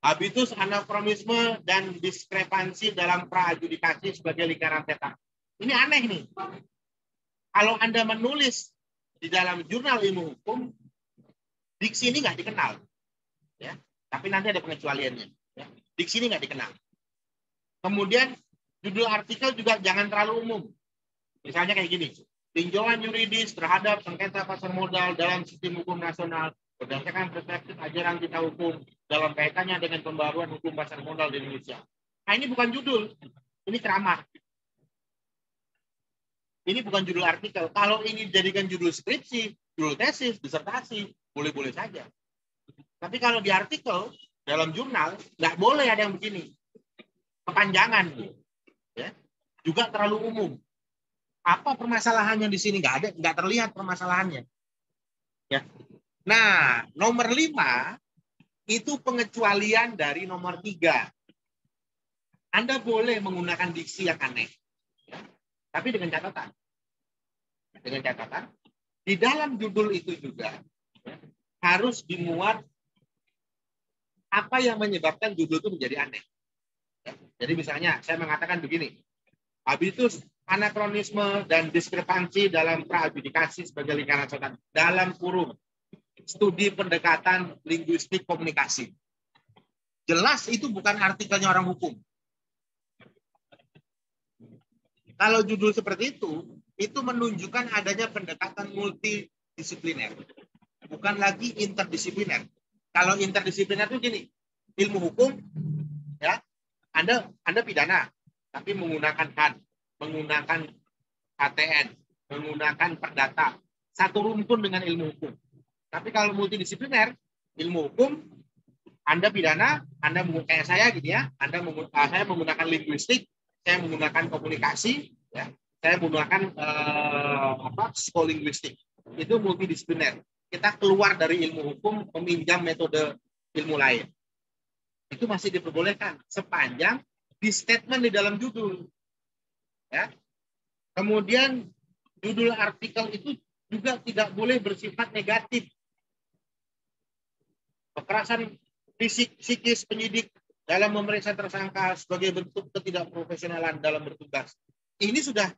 Habitus, anakronisme, dan diskrepansi dalam pra-adjudikasi sebagai lingkaran setan. Ini aneh nih. Kalau Anda menulis di dalam jurnal ilmu hukum, diksi ini nggak dikenal. Ya. Tapi nanti ada pengecualiannya. Ya. Diksi ini nggak dikenal. Kemudian judul artikel juga jangan terlalu umum. Misalnya kayak gini. Tinjauan yuridis terhadap sengketa pasar modal dalam sistem hukum nasional berdasarkan perspektif ajaran kita hukum dalam kaitannya dengan pembaruan hukum pasar modal di Indonesia. Nah, ini bukan judul. Ini ceramah. Ini bukan judul artikel. Kalau ini dijadikan judul skripsi, judul tesis, disertasi, boleh-boleh saja. Tapi kalau di artikel, dalam jurnal, nggak boleh ada yang begini. Kepanjangan. Ya. Juga terlalu umum. Apa permasalahannya di sini? Nggak terlihat permasalahannya. Ya. Nah, nomor 5, itu pengecualian dari nomor 3. Anda boleh menggunakan diksi yang aneh. Ya. Tapi dengan catatan. Dengan catatan, di dalam judul itu juga ya, harus dimuat apa yang menyebabkan judul itu menjadi aneh. Ya. Jadi misalnya saya mengatakan begini, habitus, anakronisme, dan diskrepansi dalam pra-adjudikasi sebagai lingkaran setan dalam kurung studi pendekatan linguistik komunikasi. Jelas itu bukan artikelnya orang hukum. Kalau judul seperti itu menunjukkan adanya pendekatan multidisipliner. Bukan lagi interdisipliner. Kalau interdisipliner itu gini, ilmu hukum, ya, Anda pidana, tapi menggunakan HAN, menggunakan HTN, menggunakan perdata, satu rumpun dengan ilmu hukum. Tapi kalau multidisipliner, ilmu hukum, Anda pidana, Anda kayak saya gitu ya, saya menggunakan linguistik, saya menggunakan komunikasi, ya, saya menggunakan psikolinguistik. Itu multidisipliner. Kita keluar dari ilmu hukum, meminjam metode ilmu lain. Itu masih diperbolehkan sepanjang di statement di dalam judul. Ya. Kemudian judul artikel itu juga tidak boleh bersifat negatif. Kekerasan fisik psikis penyidik dalam memeriksa tersangka sebagai bentuk ketidakprofesionalan dalam bertugas. Ini sudah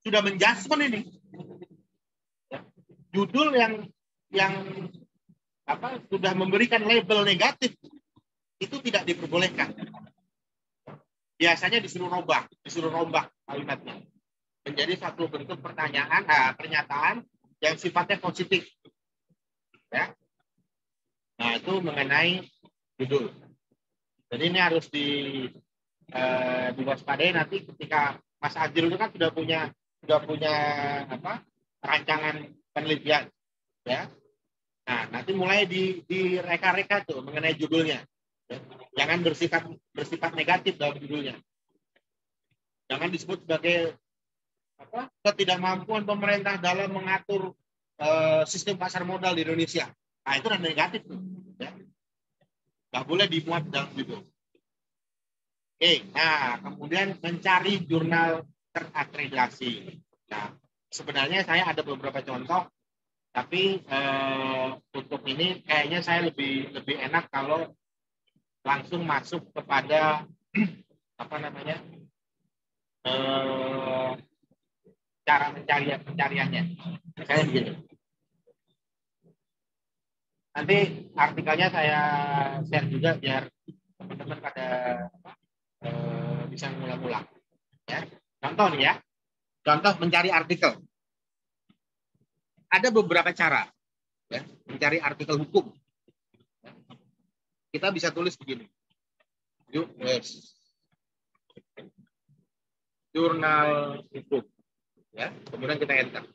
menjudgment ini. Ya. Judul yang sudah memberikan label negatif itu tidak diperbolehkan. Biasanya disuruh rombak kalimatnya. Menjadi satu bentuk pernyataan yang sifatnya positif. Ya. Nah, itu mengenai judul. Jadi ini harus diwaspadai nanti ketika Mas Adil itu kan sudah punya apa rancangan penelitian, ya. Nah, nanti mulai direka-reka tuh mengenai judulnya. Ya. Jangan bersifat negatif dalam judulnya. Jangan disebut sebagai apa ketidakmampuan pemerintah dalam mengatur sistem pasar modal di Indonesia. Nah, itu kan negatif tuh. Ya. Nggak boleh dimuat dalam judul. Oke, nah kemudian mencari jurnal terakreditasi. Nah, sebenarnya saya ada beberapa contoh, tapi untuk ini kayaknya saya lebih enak kalau langsung masuk kepada apa namanya cara pencariannya. Misalnya begini. Nanti artikelnya saya share juga biar teman-teman pada bisa ngulang-ulang. Ya. Contoh nih ya. Contoh mencari artikel. Ada beberapa cara ya, mencari artikel hukum. Kita bisa tulis begini. Jurnal hukum. Ya, kemudian kita enter.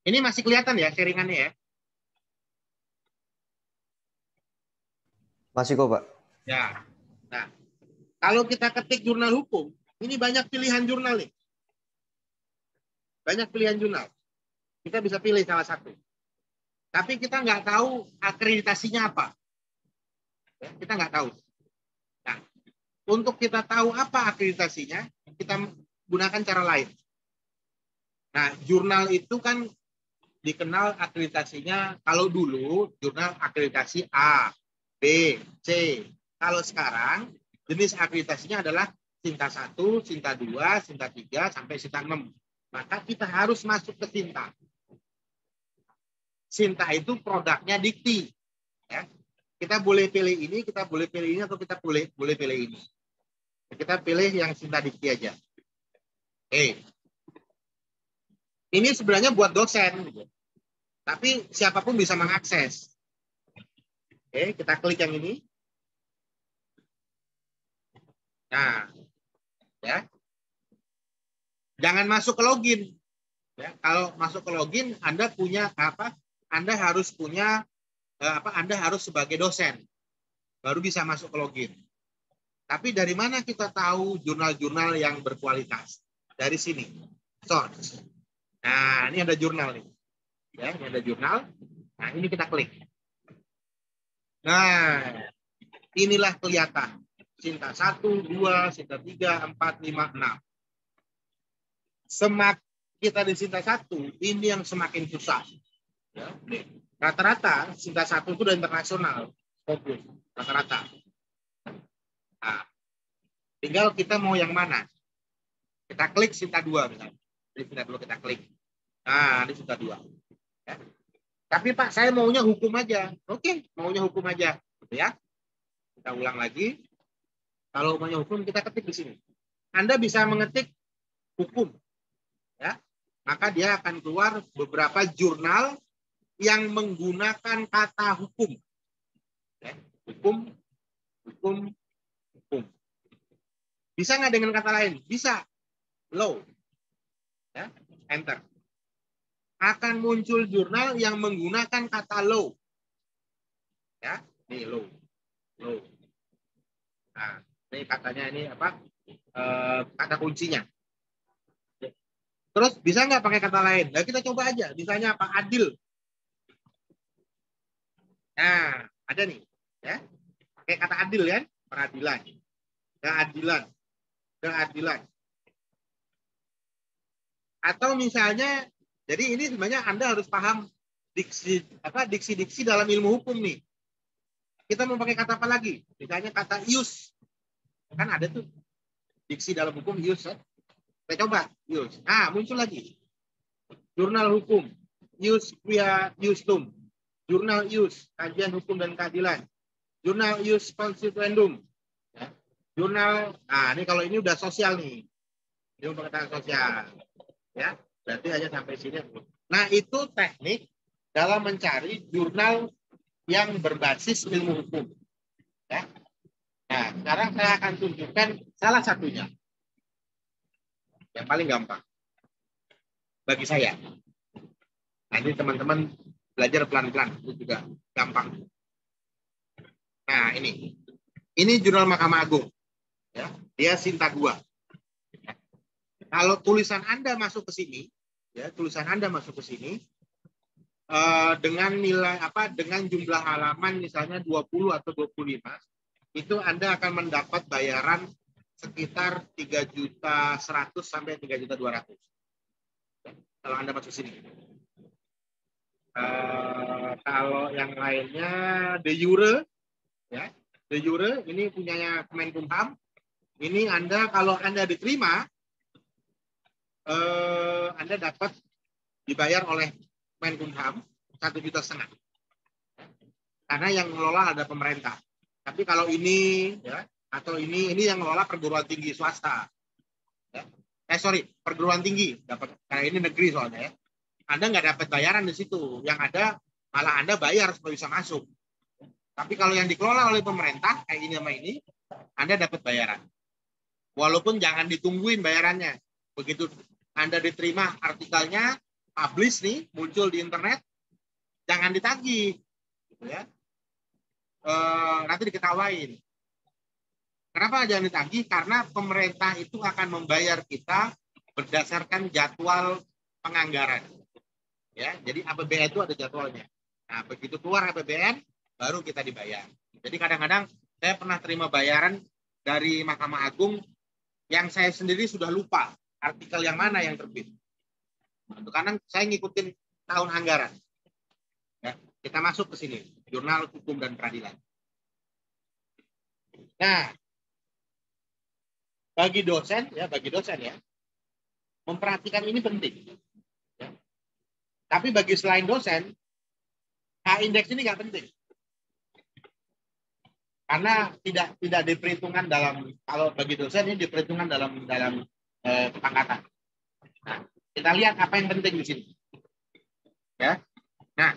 Ini masih kelihatan ya sharingannya ya? Masih kok, Pak. Ya. Nah, kalau kita ketik jurnal hukum, ini banyak pilihan jurnal nih. Banyak pilihan jurnal. Kita bisa pilih salah satu. Tapi kita nggak tahu akreditasinya apa. Ya, kita nggak tahu. Nah, untuk kita tahu apa akreditasinya, kita gunakan cara lain. Nah, jurnal itu kan dikenal akreditasinya, kalau dulu jurnal akreditasi A, B, C. Kalau sekarang jenis akreditasinya adalah Sinta 1, Sinta 2, Sinta 3, sampai Sinta 6. Maka kita harus masuk ke Sinta. Sinta itu produknya Dikti. Ya. Kita boleh pilih ini, kita boleh pilih ini, atau kita boleh pilih ini. Kita pilih yang Sinta Dikti aja. Ini sebenarnya buat dosen. Tapi siapapun bisa mengakses. Kita klik yang ini. Nah, ya. Jangan masuk ke login. Ya, kalau masuk ke login, Anda punya apa? Anda harus punya Anda harus sebagai dosen. Baru bisa masuk ke login. Tapi dari mana kita tahu jurnal-jurnal yang berkualitas? Dari sini. Source. Nah, ini ada jurnal nih. Ya, ini ada jurnal. Nah, ini kita klik. Nah, inilah kelihatan. Sinta 1, 2, Sinta 3, 4, 5, 6. Semakin kita di Sinta 1, ini yang semakin susah. Ya, rata-rata Sinta 1 itu udah internasional. Fokus. Rata-rata. Nah, tinggal kita mau yang mana. Kita klik Sinta 2 misalnya. Ini Sinta 2 kita klik. Nah, ini Sinta 2. Ya. Tapi Pak, saya maunya hukum aja. Oke, maunya hukum aja. Gitu ya. Kita ulang lagi. Kalau maunya hukum, kita ketik di sini. Anda bisa mengetik hukum. Ya. Maka dia akan keluar beberapa jurnal yang menggunakan kata hukum. Ya. Hukum. Bisa nggak dengan kata lain? Bisa. Law. Ya. Enter. Akan muncul jurnal yang menggunakan kata law. Ya, ini law. Nah, ini katanya ini apa? Kata kuncinya. Terus bisa nggak pakai kata lain? Nah, kita coba aja. Misalnya apa? Adil. Nah, ada nih. Ya, pakai kata adil kan? Peradilan. Keadilan. Atau misalnya, jadi ini sebenarnya Anda harus paham diksi-diksi dalam ilmu hukum nih. Kita mau pakai kata apa lagi? Misalnya kata ius. Kan ada tuh diksi dalam hukum ius. Ya? Kita coba ius. Nah, muncul lagi. Jurnal hukum. Ius quia iustum. Jurnal ius. Kajian hukum dan keadilan. Jurnal ius constituendum. Ya. Jurnal, nah ini kalau ini udah sosial nih. Ini pengetahuan sosial. Ya, berarti hanya sampai sini. Nah, itu teknik dalam mencari jurnal yang berbasis ilmu hukum. Ya. Nah, sekarang saya akan tunjukkan salah satunya. Yang paling gampang bagi saya. Nanti teman-teman belajar pelan-pelan, itu juga gampang. Nah, ini jurnal Mahkamah Agung. Ya, dia Sinta 2. Kalau tulisan Anda masuk ke sini, ya, tulisan Anda masuk ke sini dengan nilai dengan jumlah halaman misalnya 20 atau 25, itu Anda akan mendapat bayaran sekitar 3.100.000 sampai 3.200.000. Kalau Anda masuk sini. Kalau yang lainnya de jure, ya, de jure ini punyanya Kemenkumham. Ini Anda kalau Anda diterima, Anda dapat dibayar oleh Kemenkumham 1,5 juta. Karena yang mengelola ada pemerintah. Tapi kalau ini, ya, atau ini yang mengelola perguruan tinggi swasta. Ya. Perguruan tinggi dapat. Karena ini negeri soalnya, ya. Anda nggak dapat bayaran di situ. Yang ada malah Anda bayar supaya bisa masuk. Tapi kalau yang dikelola oleh pemerintah kayak ini sama ini, Anda dapat bayaran. Walaupun jangan ditungguin bayarannya. Begitu Anda diterima artikelnya, publish nih, muncul di internet, jangan ditagih. Gitu ya. Nanti diketawain. Kenapa jangan ditagih? Karena pemerintah itu akan membayar kita berdasarkan jadwal penganggaran. Ya, jadi APBN itu ada jadwalnya. Nah, begitu keluar APBN, baru kita dibayar. Jadi kadang-kadang saya pernah terima bayaran dari Mahkamah Agung yang saya sendiri sudah lupa artikel yang mana yang terbit. Karena saya ngikutin tahun anggaran. Ya, kita masuk ke sini, Jurnal Hukum dan Peradilan. Nah, bagi dosen ya, memperhatikan ini penting. Ya. Tapi bagi selain dosen, H-index ini nggak penting. Karena tidak diperhitungkan dalam, kalau bagi dosen ini diperhitungkan dalam pengangkatan. Nah, kita lihat apa yang penting di sini. Ya. Nah,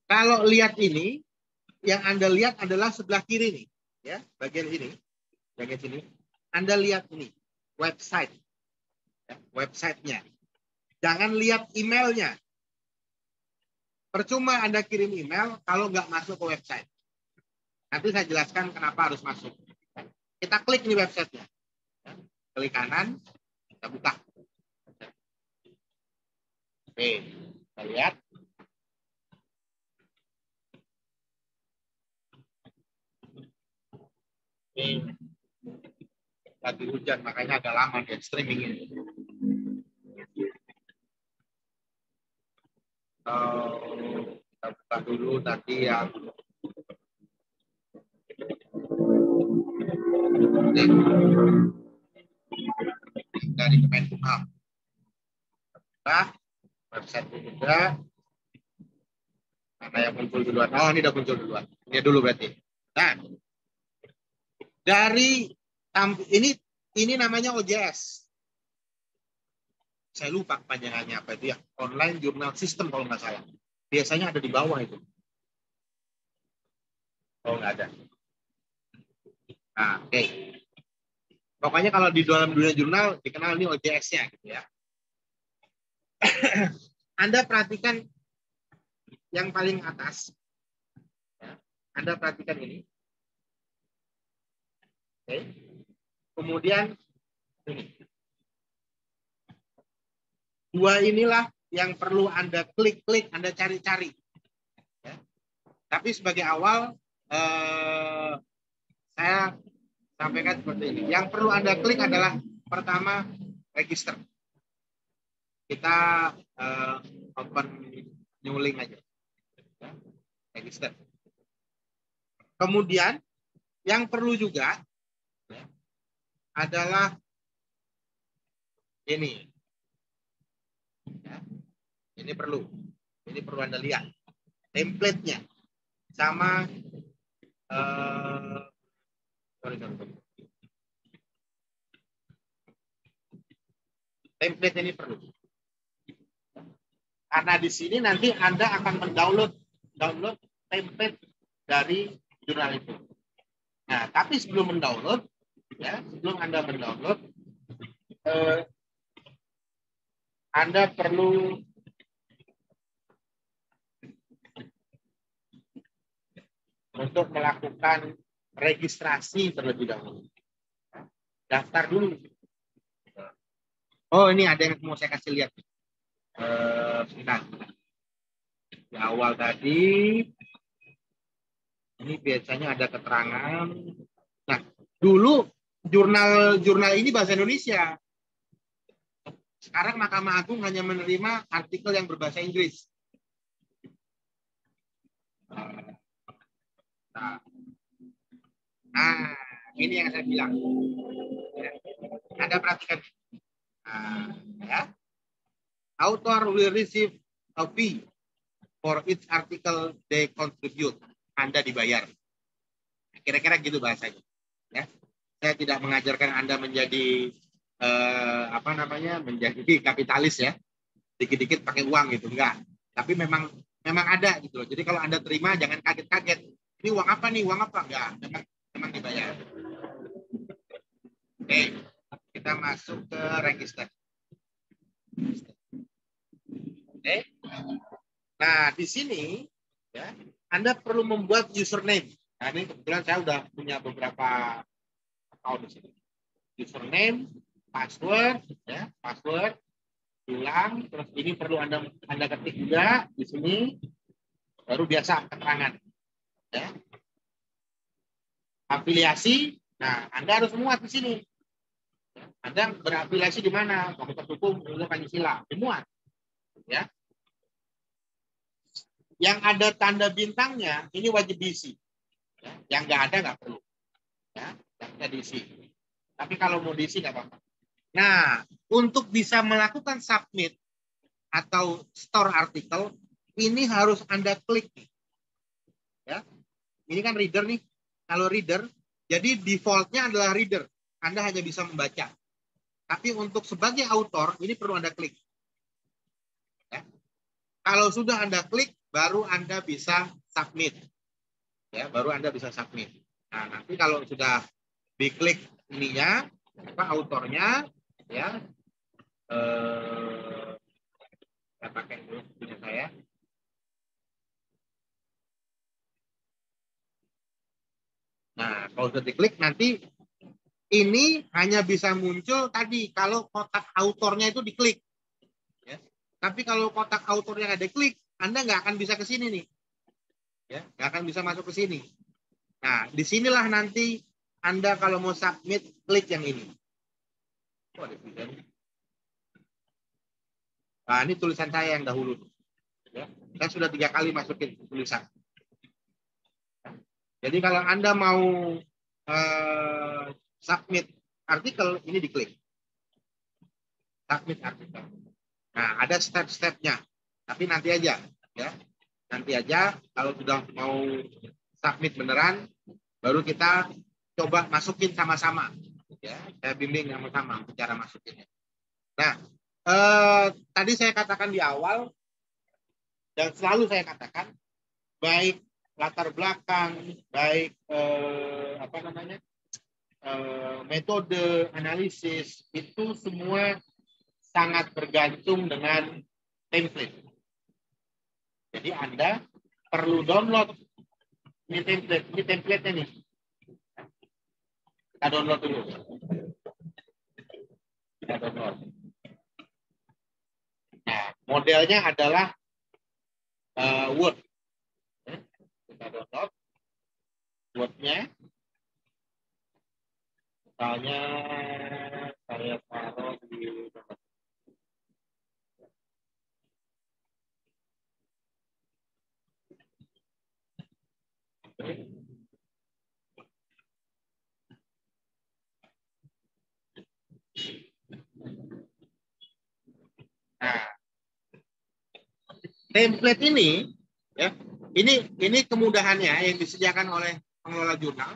kalau lihat ini, yang Anda lihat adalah sebelah kiri nih, ya, bagian ini, bagian sini. Anda lihat ini, website, ya, websitenya. Jangan lihat emailnya. Percuma Anda kirim email kalau nggak masuk ke website. Nanti saya jelaskan kenapa harus masuk. Kita klik nih websitenya. Klik kanan, kita buka. Oke, kita lihat. Ini lagi hujan, makanya agak lama dia streaming ini. Kita buka dulu nanti yang dari Kemenkumham. Nah, website juga. Mana yang muncul duluan? Oh, ini udah muncul duluan. Ini dulu berarti. Nah, dari ini namanya OJS. Saya lupa kepanjangannya apa itu ya. Online Journal System kalau nggak salah. Biasanya ada di bawah itu. Oh, nggak ada. Nah, oke. Pokoknya kalau di dalam dunia jurnal dikenal ini OJS-nya gitu ya. Anda perhatikan yang paling atas. Anda perhatikan ini. Oke. Kemudian ini. Dua inilah yang perlu Anda klik-klik, Anda cari-cari. Ya. Tapi sebagai awal, saya sampaikan seperti ini. Yang perlu Anda klik adalah pertama, register. Kita open new link aja. Ya. Register. Kemudian, yang perlu juga ya, adalah ini. Ya. Ini perlu Anda lihat template-nya sama template ini perlu karena di sini nanti Anda akan mendownload template dari jurnal itu. Nah, tapi sebelum mendownload, ya, sebelum Anda mendownload, Anda perlu untuk melakukan registrasi terlebih dahulu. Daftar dulu. Oh, ini ada yang mau saya kasih lihat. Sebentar. Di awal tadi, ini biasanya ada keterangan. Nah, dulu jurnal ini bahasa Indonesia. Sekarang Mahkamah Agung hanya menerima artikel yang berbahasa Inggris. Nah, ini yang saya bilang. Anda perhatikan. Ya. Author will receive a fee for each article they contribute. Anda dibayar. Kira-kira gitu bahasanya. Ya. Saya tidak mengajarkan Anda menjadi menjadi kapitalis ya. Dikit-dikit pakai uang gitu, enggak. Tapi memang ada gitu loh. Jadi kalau Anda terima jangan kaget-kaget. Ini uang apa nih? Uang apa? Enggak, memang dibayar. Oke, kita masuk ke register. Oke. Nah, di sini ya, Anda perlu membuat username. Nah, ini kebetulan saya udah punya beberapa account di sini. Username, password, ya, password, ulang, terus ini perlu Anda ketik juga di sini, baru biasa keterangan. Ya. Afiliasi, nah Anda harus muat di sini. Anda berafiliasi di mana? Fakultas Hukum, Pancasila, semua. Ya. Yang ada tanda bintangnya ini wajib diisi. Ya. Yang nggak ada nggak perlu. Ya, nggak diisi. Tapi kalau mau diisi nggak apa-apa. Nah, untuk bisa melakukan submit atau store artikel, ini harus Anda klik. Ya, ini kan reader nih. Kalau reader, jadi defaultnya adalah reader. Anda hanya bisa membaca. Tapi untuk sebagai autor, ini perlu Anda klik. Ya. Kalau sudah Anda klik, baru Anda bisa submit. Ya, baru Anda bisa submit. Nah, nanti kalau sudah diklik ininya, autornya, ya, saya pakai dulu punya saya. Nah, kalau sudah diklik nanti ini hanya bisa muncul tadi kalau kotak autornya itu diklik. Ya. Tapi kalau kotak autornya nggak diklik, Anda nggak akan bisa ke sini nih. Ya, nggak akan bisa masuk ke sini. Nah, disinilah nanti Anda kalau mau submit, klik yang ini. Nah, ini tulisan saya yang dahulu. Ya. Saya sudah 3 kali masukin tulisan. Jadi kalau Anda mau submit artikel, ini diklik. Submit artikel. Nah, ada step-stepnya. Tapi nanti aja. Ya. Nanti aja kalau sudah mau submit beneran, baru kita coba masukin sama-sama. Ya, saya bimbing sama-sama cara masukinnya. Nah, tadi saya katakan di awal, dan selalu saya katakan, baik latar belakang, baik metode analisis, itu semua sangat bergantung dengan template. Jadi Anda perlu download ini template-nya nih. Kita download dulu. Kita download. Nah, modelnya adalah Word. Kita download Word-nya. Misalnya saya taruh di Nah, template ini, ya, ini kemudahannya yang disediakan oleh pengelola jurnal.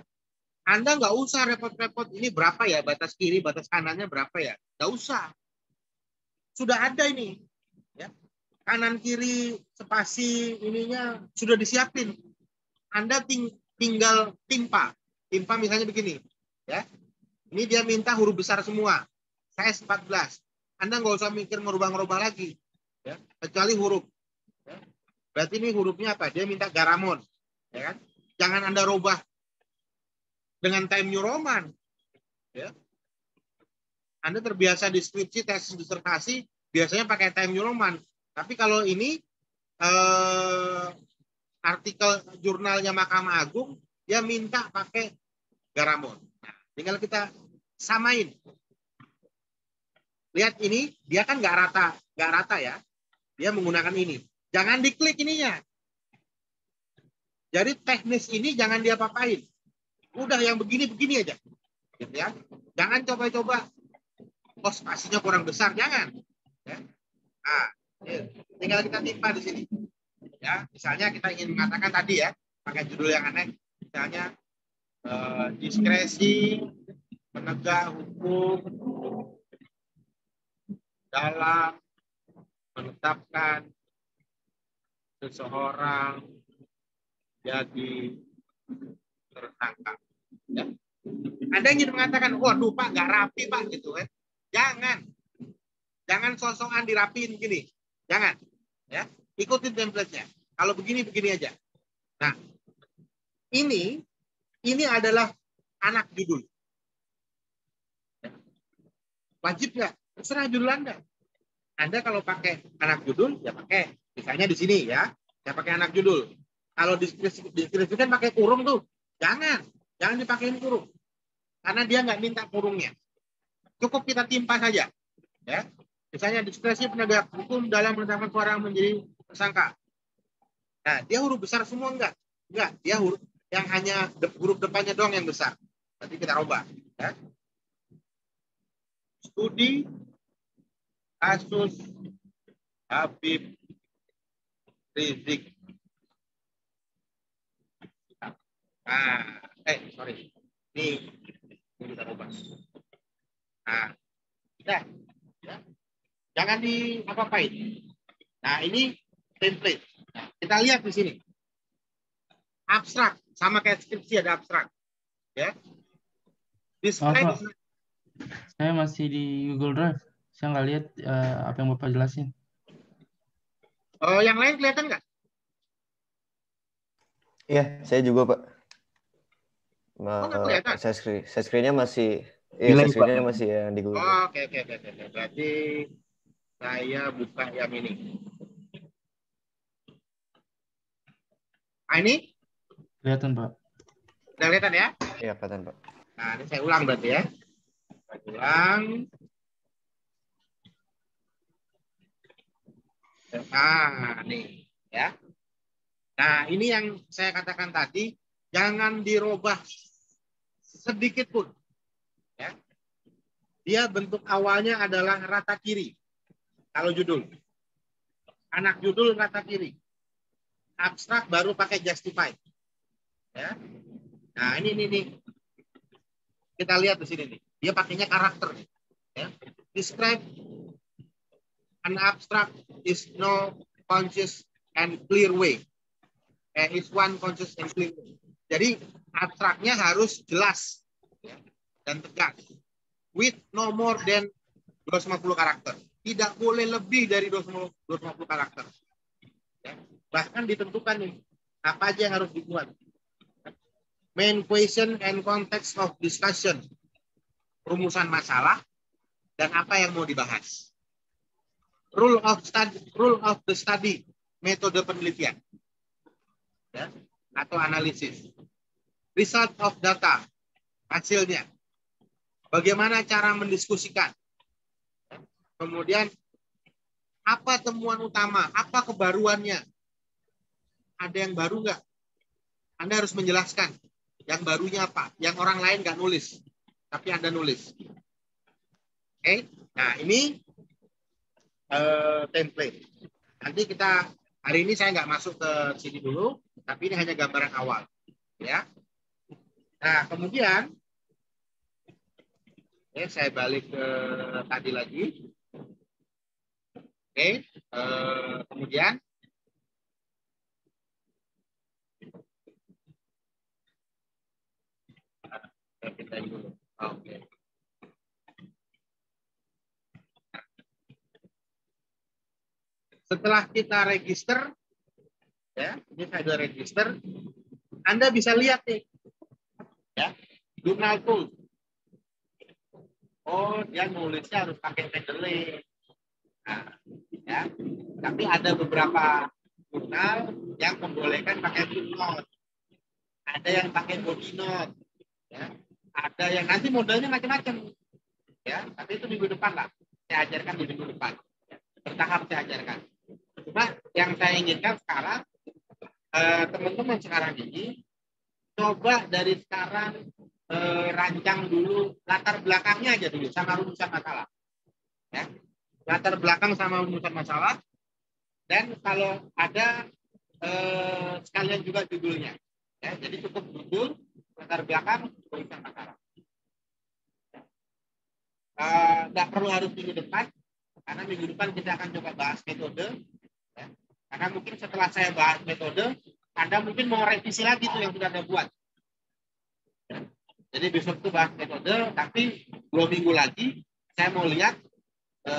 Anda nggak usah repot-repot ini berapa ya batas kiri, batas kanannya berapa ya, nggak usah. Sudah ada ini, ya, kanan kiri spasi ininya sudah disiapin. Anda tinggal timpa misalnya begini, ya. Ini dia minta huruf besar semua, size 14. Anda nggak usah mikir ngerubah-ngerubah lagi, ya, kecuali huruf. Ya. Berarti ini hurufnya apa? Dia minta Garamond, ya kan? Jangan Anda rubah dengan Time New Roman. Ya. Anda terbiasa di skripsi, tesis, disertasi, biasanya pakai Time New Roman. Tapi kalau ini artikel jurnalnya Mahkamah Agung, dia minta pakai Garamond. Nah, tinggal kita samain. Lihat ini, dia kan nggak rata ya. Dia menggunakan ini. Jangan diklik ininya. Jadi teknis ini jangan dia papain. Udah yang begini-begini aja. Gitu ya. Jangan coba-coba spasinya kurang besar, jangan. Ya. Nah, tinggal kita timpa di sini. Ya, misalnya kita ingin mengatakan tadi ya, pakai judul yang aneh, misalnya diskresi penegak hukum dalam menetapkan seseorang jadi tersangka. Ya. Anda ingin mengatakan, waduh Pak, nggak rapi Pak, gitu kan? Jangan sosokan dirapiin gini, jangan. Ya, ikutin template-nya. Kalau begini aja. Nah, ini adalah anak judul. Wajib nggak? Terserah judul Anda. Anda kalau pakai anak judul, ya pakai. Misalnya di sini ya, saya pakai anak judul. Kalau deskripsikan pakai kurung tuh, jangan dipakein kurung. Karena dia nggak minta kurungnya. Cukup kita timpa saja. Ya. Misalnya diskresi penegak hukum dalam menetapkan orang menjadi tersangka. Nah, dia huruf besar semua enggak? Enggak, dia huruf yang hanya huruf depannya doang yang besar. Nanti kita rubah. Ya. Studi kasus Habib Rizik. Nah, sorry. Ini kita rubah. Nah, udah. Ya. Jangan di apa-apain. Nah, ini template. Nah, kita lihat di sini. Abstrak, sama kayak skripsi ada abstrak. Ya. Maaf, Pak. Saya masih di Google Drive. Saya nggak lihat apa yang Bapak jelasin. Yang lain kelihatan nggak? Iya, saya juga, Pak. Nggak kelihatan? Saya screen-nya masih, saya screen-nya masih yang di Google. Oke. Berarti saya buka yang ini. Nah, ini? Kelihatan, Pak. Udah kelihatan ya? Iya, kelihatan, Pak. Nah, ini saya ulang berarti ya. Saya ulang. Nah, nih ya. Nah, ini yang saya katakan tadi, jangan dirubah sedikit pun. Ya. Dia bentuk awalnya adalah rata kiri. Kalau judul. Anak judul rata kiri. Abstrak baru pakai justified. Ya. Nah, ini. Kita lihat di sini nih. Dia pakainya karakter nih. Ya. Describe an abstract is no conscious and clear way. Is one conscious and clear way. Jadi abstraknya harus jelas ya, dan tegas. With no more than 250 karakter. Tidak boleh lebih dari 250 karakter. Ya. Bahkan ditentukan nih, apa aja yang harus dibuat. Main question and context of discussion. Rumusan masalah dan apa yang mau dibahas. Rule of the study, metode penelitian. Ya, atau analisis. Result of data, hasilnya. Bagaimana cara mendiskusikan. Kemudian, apa temuan utama, apa kebaruannya. Ada yang baru nggak? Anda harus menjelaskan. Yang barunya apa? Yang orang lain nggak nulis. Tapi Anda nulis. Oke, nah ini template. Nanti kita, hari ini saya nggak masuk ke sini dulu, tapi ini hanya gambaran awal. Ya. Nah, kemudian, saya balik ke tadi lagi. Oke, kemudian, kita dulu. Oke. Setelah kita register, ya, ini saya sudah register, Anda bisa lihat nih, ya, jurnal tools. Oh, dia nulisnya harus pakai Mendeley. Nah, ya. Tapi ada beberapa jurnal yang membolehkan pakai footnote. Ada yang pakai body note. Ya. Ada yang nanti modelnya macam-macam. Ya, tapi itu minggu depan lah. Saya ajarkan di minggu depan. Bertahap saya ajarkan. Cuma yang saya inginkan sekarang, teman-teman sekarang ini coba dari sekarang rancang dulu latar belakangnya aja dulu sama rumusan masalah. Ya. Latar belakang sama rumusan masalah. Dan kalau ada sekalian juga judulnya. Ya, jadi cukup judul, latar belakang, rumusan masalah. Nggak perlu harus minggu depan, karena minggu depan kita akan coba bahas metode. Ya. Karena mungkin setelah saya bahas metode, Anda mungkin mau revisi lagi tuh yang sudah Anda buat. Ya. Jadi besok itu bahas metode, tapi 2 minggu lagi saya mau lihat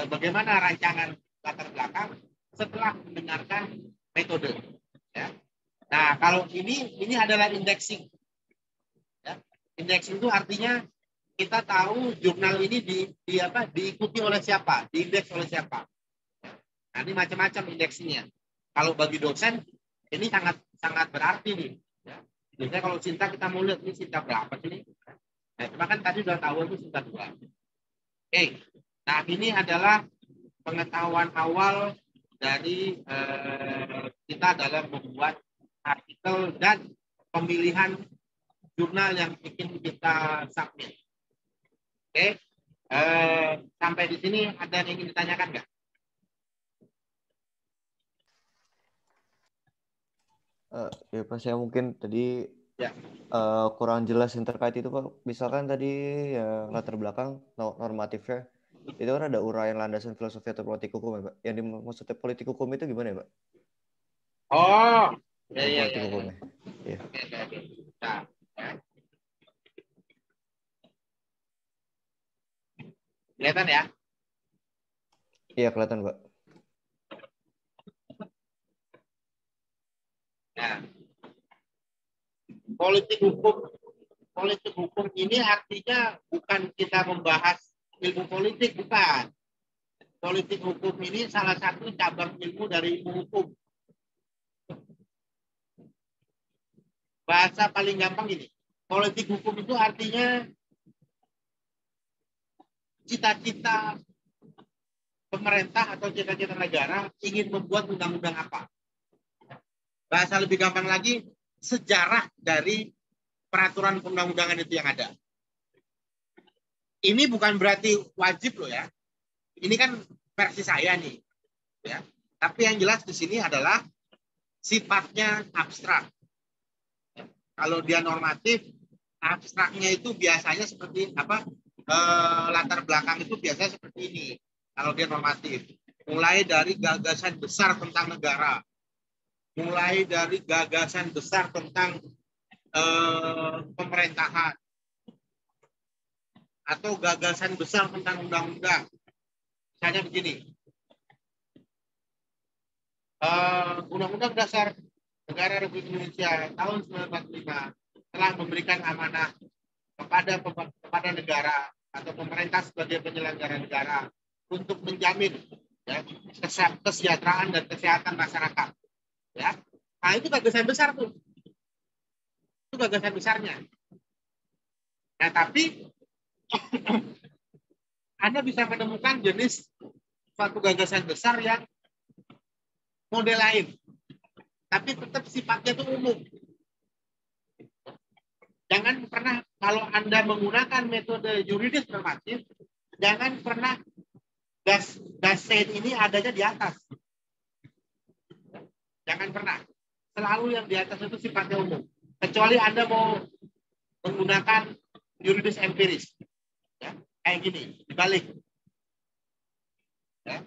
bagaimana rancangan latar belakang setelah mendengarkan metode. Ya. Nah, kalau ini adalah indexing. Ya. Indexing itu artinya kita tahu jurnal ini diikuti oleh siapa, diindeks oleh siapa. Nah, ini macam-macam indeksinya. Kalau bagi dosen ini sangat berarti nih. Ya. Biasanya kalau Sinta kita mau lihat ini Sinta berapa sih? Nah, cuma kan tadi sudah tahu itu Sinta 2. Oke. Nah, ini adalah pengetahuan awal dari kita dalam membuat artikel dan pemilihan jurnal yang ingin kita submit. Oke, sampai di sini ada yang ingin ditanyakan nggak? Ya Pak, saya mungkin tadi Ya. Kurang jelas yang terkait itu Pak. Misalkan tadi ya latar belakang normatifnya, itu kan ada uraian landasan filosofi atau politik hukum ya Pak. Yang dimaksudnya politik hukum itu gimana ya Pak? Oh, Politik hukumnya. Ya. Oke. Nah, ya. Kelihatan ya? Iya kelihatan Pak. Nah, politik hukum ini artinya bukan kita membahas ilmu politik, bukan. Politik hukum ini salah satu cabang ilmu dari ilmu hukum. Bahasa paling gampang ini. Politik hukum itu artinya cita-cita pemerintah atau cita-cita negara ingin membuat undang-undang apa. Bahasa lebih gampang lagi, sejarah dari peraturan undang-undangan itu yang ada. Ini bukan berarti wajib loh ya. Ini kan versi saya nih. Ya. Tapi yang jelas di sini adalah sifatnya abstrak. Kalau dia normatif, abstraknya itu biasanya seperti apa? Latar belakang itu biasanya seperti ini. Kalau dia normatif, mulai dari gagasan besar tentang negara, mulai dari gagasan besar tentang pemerintahan, atau gagasan besar tentang undang-undang. Misalnya begini, Undang-Undang Dasar Negara Republik Indonesia tahun 1945 telah memberikan amanah kepada negara atau pemerintah sebagai penyelenggara negara untuk menjamin ya, kesejahteraan dan kesehatan masyarakat. Ya, nah itu gagasan besar tuh. Itu gagasan besarnya. Nah tapi Anda bisa menemukan jenis suatu gagasan besar yang model lain, tapi tetap sifatnya itu umum. Jangan pernah, kalau Anda menggunakan metode yuridis normatif, jangan pernah gasen ini adanya di atas. Jangan pernah. Selalu yang di atas itu sifatnya umum. Kecuali Anda mau menggunakan yuridis empiris. Ya, kayak gini, dibalik. Ya.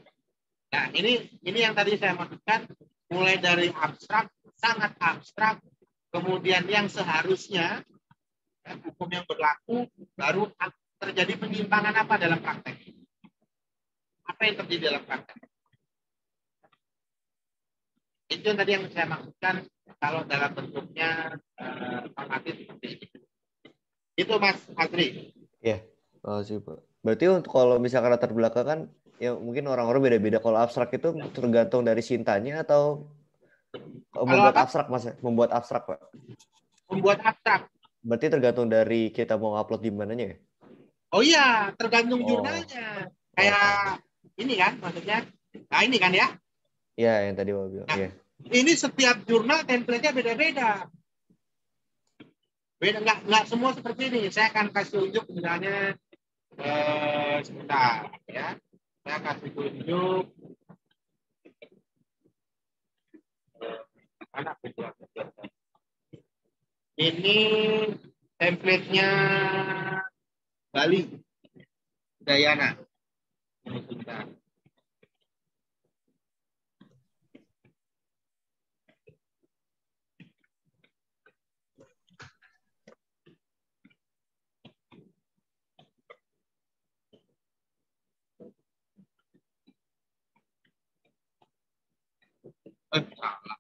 Nah, ini yang tadi saya maksudkan, mulai dari abstrak, sangat abstrak, kemudian yang seharusnya hukum yang berlaku, baru terjadi penyimpangan apa dalam praktek. Apa yang terjadi dalam praktek? Itu yang tadi yang saya maksudkan kalau dalam bentuknya normatif seperti ini. Itu Mas Adri. Ya, oh sih Pak. Berarti untuk kalau misalkan latar belakang kan, ya mungkin orang-orang beda-beda. Kalau abstrak itu tergantung dari cintanya atau Kalau membuat apa? abstrak Mas? Membuat abstrak Pak. Membuat abstrak. Berarti tergantung dari kita mau upload di mananya ya? Oh iya, tergantung Oh, jurnalnya. oke. Kayak ini kan maksudnya. Nah ini kan ya. Ya, yang tadi Bapak bilang. Nah, Iya. ini setiap jurnal template-nya beda-beda. Beda nggak semua seperti ini. Saya akan kasih tunjuk misalnya sebentar ya. Saya kasih tunjuk mana ini template-nya Bali Dayana. Sebentar. Salah.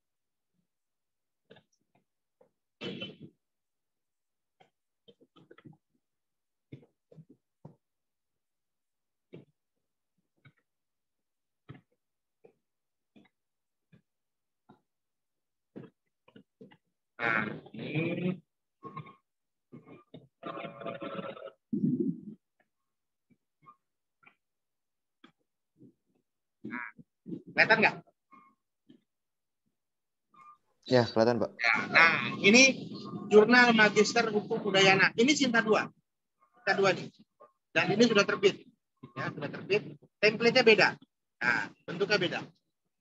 Nah, ini kelihatan nggak? Ya, kelihatan Pak. Ya, nah, ini jurnal Magister Hukum Udayana. Ini Sinta 2. Sinta 2 nih. Dan ini sudah terbit. Ya, sudah terbit. Template-nya beda. Nah, bentuknya beda.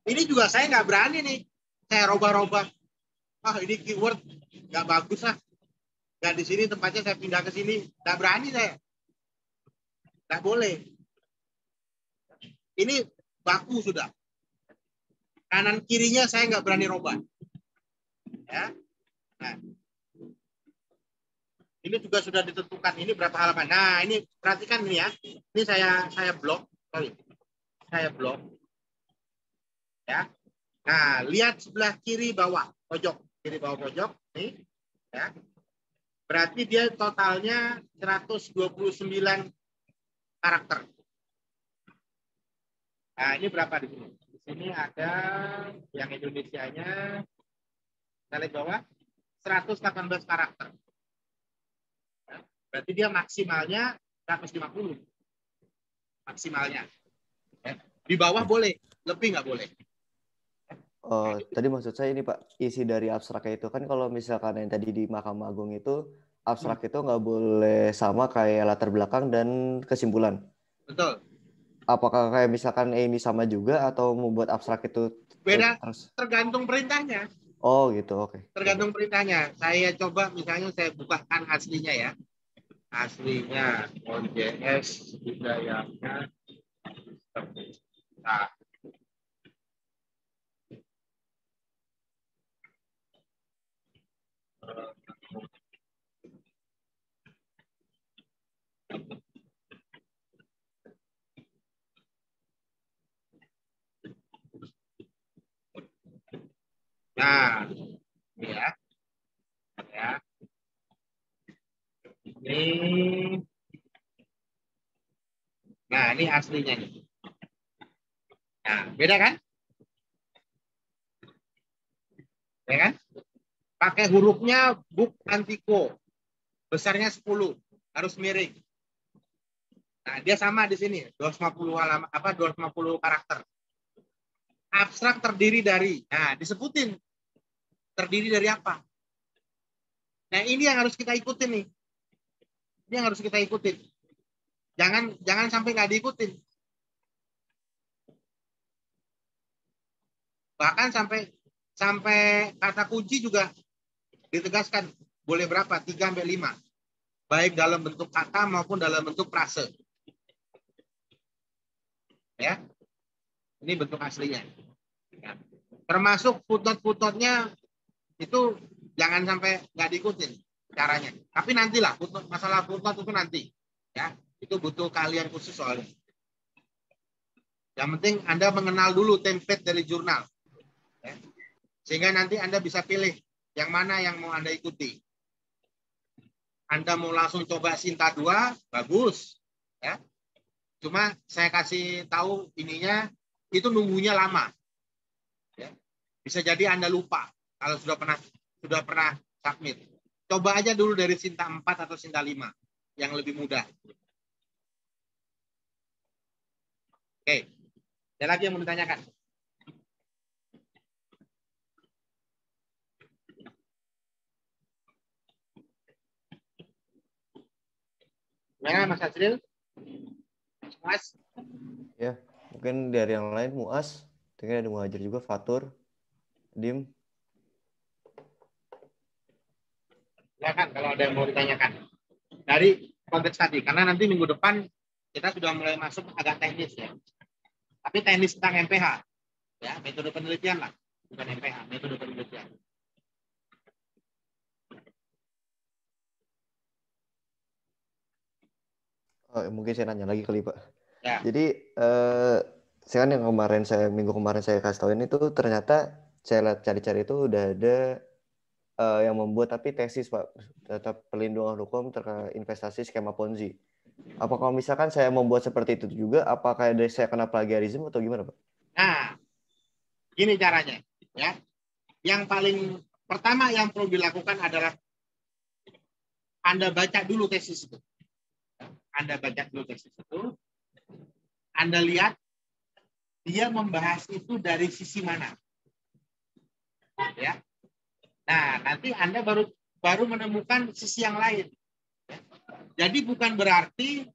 Ini juga saya nggak berani nih. Saya robah-robah. Ah, ini keyword nggak bagus lah. Nggak di sini tempatnya saya pindah ke sini. Nggak berani saya. Nggak boleh. Ini baku sudah. Kanan kirinya saya nggak berani robah. Ya. Nah, ini juga sudah ditentukan. Ini berapa halaman. Nah, ini perhatikan ini ya. Ini saya blok. Sorry. Saya blok. Ya. Nah, lihat sebelah kiri bawah pojok. Kiri bawah pojok. Nih. Ya. Berarti dia totalnya 129 karakter. Nah, ini berapa di sini? Di sini ada yang Indonesianya, kita lihat bawah, 118 karakter. Ya, berarti dia maksimalnya 150. Maksimalnya. Ya. Di bawah boleh, lebih nggak boleh. Oh, tadi maksud saya ini Pak, isi dari abstraknya itu kan kalau misalkan yang tadi di Mahkamah Agung itu, abstrak itu nggak boleh sama kayak latar belakang dan kesimpulan. Betul. Apakah kayak misalkan ini sama juga atau membuat abstrak itu Beda, terus? tergantung perintahnya. Oh gitu, oke. Tergantung perintahnya. Saya coba misalnya saya bukakan aslinya ya. Aslinya OJS budayanya. Nah, nah, ini ya. Ya. Ini. Nah, ini aslinya nih. Nah, beda kan? Ya kan? Pakai hurufnya buk antiko. Besarnya 10, harus miring. Nah, dia sama di sini, 250 halaman apa 250 karakter. Abstrak terdiri dari, nah disebutin terdiri dari apa? Nah, ini yang harus kita ikutin nih. Ini yang harus kita ikutin. Jangan sampai nggak diikutin. Bahkan sampai kata kunci juga ditegaskan boleh berapa? 3 sampai 5. Baik dalam bentuk kata maupun dalam bentuk frase. Ya. Ini bentuk aslinya. Ya. Termasuk footnote-footnote-nya itu jangan sampai nggak diikutin caranya. Tapi nantilah masalah footnote itu nanti. Ya, itu butuh kalian khusus soalnya. Yang penting Anda mengenal dulu template dari jurnal. Ya. Sehingga nanti Anda bisa pilih yang mana yang mau Anda ikuti. Anda mau langsung coba Sinta 2, bagus. Ya. Cuma saya kasih tahu ininya, itu nunggunya lama. Ya. Bisa jadi Anda lupa kalau sudah pernah submit. Coba aja dulu dari Sinta 4 atau Sinta 5 yang lebih mudah. Oke. Ada lagi yang mau ditanyakan? Gimana Mas Azril? Mas? Ya, mungkin dari yang lain Muas, mungkin ada Muhajir juga, Fatur, Dim. Silakan kalau ada yang mau ditanyakan. Dari konteks tadi, karena nanti minggu depan kita sudah mulai masuk agak teknis ya. Tapi teknis tentang MPH. Ya, metode penelitian lah. Bukan MPH, metode penelitian. Oh, mungkin saya nanya lagi kali Pak. Ya. Jadi saya kan yang minggu kemarin saya kasih tahuin itu ternyata saya lihat cari-cari itu udah ada yang membuat tapi tesis Pak, tetap perlindungan hukum terkait investasi skema Ponzi. Apa kalau misalkan saya membuat seperti itu juga, apakah saya kena plagiarisme atau gimana Pak? Nah, gini caranya. Ya. Yang paling pertama yang perlu dilakukan adalah Anda baca dulu tesis itu. Anda baca dulu tesis itu. Anda lihat dia membahas itu dari sisi mana. Ya. Nah, nanti Anda baru menemukan sisi yang lain. Jadi bukan berarti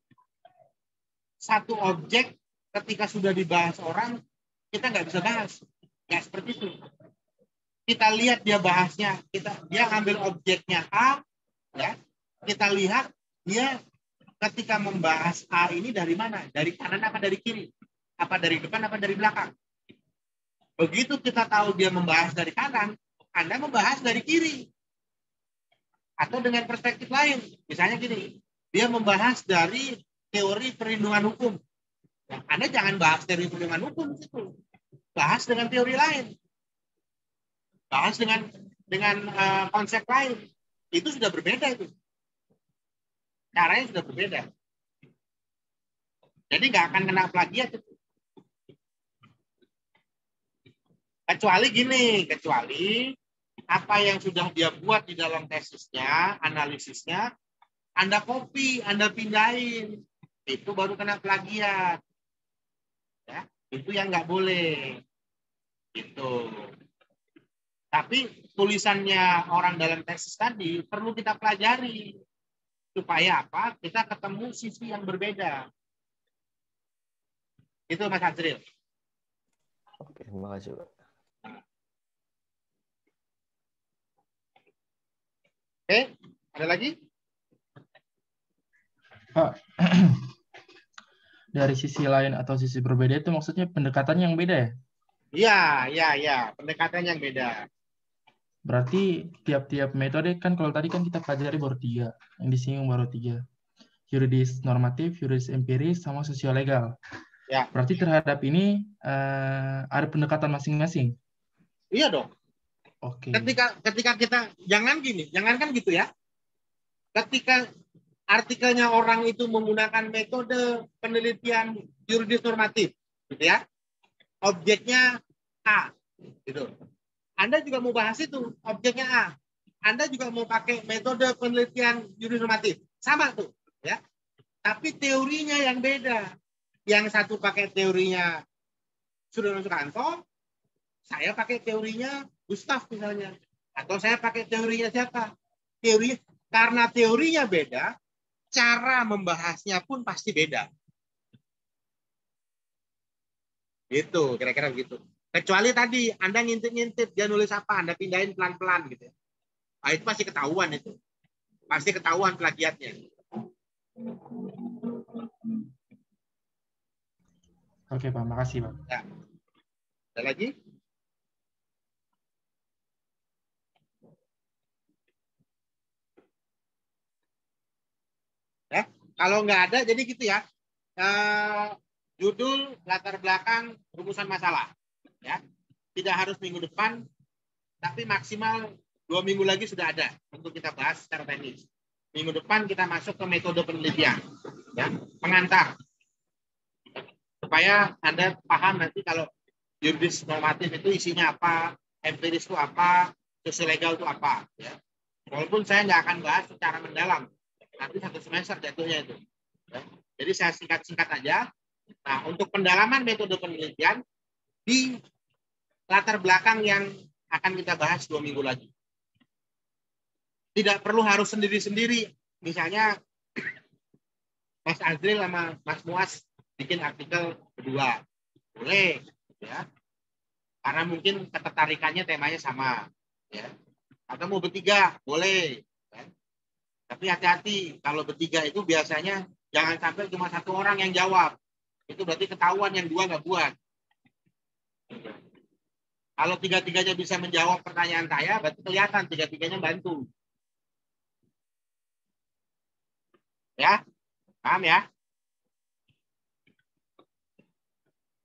satu objek ketika sudah dibahas orang, kita nggak bisa bahas. Nggak seperti itu. Kita lihat dia bahasnya, dia ambil objeknya A, ya. Kita lihat dia ketika membahas A ini dari mana? Dari kanan apa dari kiri? Apa dari depan apa dari belakang? Begitu kita tahu dia membahas dari kanan, Anda membahas dari kiri. Atau dengan perspektif lain. Misalnya gini, dia membahas dari teori perlindungan hukum. Nah, Anda jangan bahas teori perlindungan hukum itu. Bahas dengan teori lain. Bahas dengan konsep lain. Itu sudah berbeda itu. Caranya sudah berbeda. Jadi nggak akan kena plagiat itu. Kecuali apa yang sudah dia buat di dalam tesisnya, analisisnya, Anda copy, Anda pindahin. Itu baru kena plagiat. Ya, itu yang nggak boleh. Gitu. Tapi tulisannya orang dalam tesis tadi perlu kita pelajari. Supaya apa? Kita ketemu sisi yang berbeda. Itu Mas Azril. Oke, terima kasih Pak. Oke, ada lagi? Pak, dari sisi lain atau sisi berbeda itu maksudnya pendekatannya yang beda ya? Iya. Pendekatan yang beda. Berarti tiap-tiap metode kan kalau tadi kan kita pelajari baru 3. Yang disinggung baru 3. Yuridis normatif, yuridis empiris, sama sosiolegal. Ya. Berarti terhadap ini ada pendekatan masing-masing. Iya dong. Oke. Ketika kita jangankan gitu ya. Ketika artikelnya orang itu menggunakan metode penelitian yuridis normatif, gitu ya. Objeknya A, gitu. Anda juga mau bahas itu, objeknya A. Anda juga mau pakai metode penelitian yuridis normatif, sama tuh, ya. Tapi teorinya yang beda. Yang satu pakai teorinya Sudono Sukanto, saya pakai teorinya Gustaf misalnya, atau saya pakai teorinya siapa? Karena teorinya beda, cara membahasnya pun pasti beda. Gitu, kira-kira begitu. Kecuali tadi Anda ngintip-ngintip, dia nulis apa, Anda pindahin pelan-pelan gitu. Nah, itu pasti ketahuan itu. Pasti ketahuan plagiatnya. Oke, Pak. Makasih, Pak. Ya. Ada lagi? Ya, kalau nggak ada, jadi gitu ya. Judul, latar belakang, rumusan masalah. Ya, tidak harus minggu depan. tapi maksimal 2 minggu lagi sudah ada untuk kita bahas secara teknis. Minggu depan kita masuk ke metode penelitian, ya, pengantar, supaya Anda paham nanti kalau yuridis normatif itu isinya apa, empiris itu apa, sosial-legal itu apa. Ya. Walaupun saya nggak akan bahas secara mendalam, nanti 1 semester jatuhnya itu. Ya. Jadi saya singkat-singkat aja. Nah, untuk pendalaman metode penelitian di latar belakang yang akan kita bahas 2 minggu lagi. Tidak perlu harus sendiri-sendiri. Misalnya Mas Azril sama Mas Muas bikin artikel kedua. Boleh, ya. Karena mungkin ketertarikannya temanya sama, ya. Atau mau bertiga, boleh. Ya. Tapi hati-hati, kalau bertiga itu biasanya jangan sampai cuma 1 orang yang jawab. Itu berarti ketahuan yang 2 nggak buat. Kalau 3-tiganya bisa menjawab pertanyaan saya, berarti kelihatan 3-tiganya bantu. Ya, paham ya?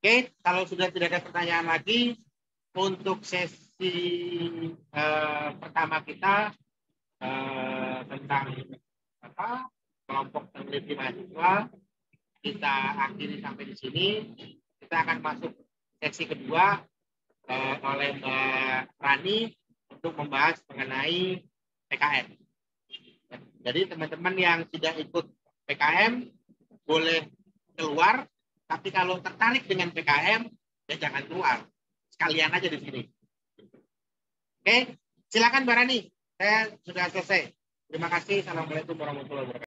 Oke, kalau sudah tidak ada pertanyaan lagi, untuk sesi pertama kita tentang kelompok peneliti mahasiswa, kita akhiri sampai di sini. Kita akan masuk sesi kedua oleh Mbak Rani untuk membahas mengenai PKM. Jadi teman-teman yang tidak ikut PKM boleh keluar, tapi kalau tertarik dengan PKM ya jangan keluar, sekalian aja di sini. Oke, silakan Mbak Rani. Saya sudah selesai. Terima kasih. Assalamualaikum warahmatullahi wabarakatuh.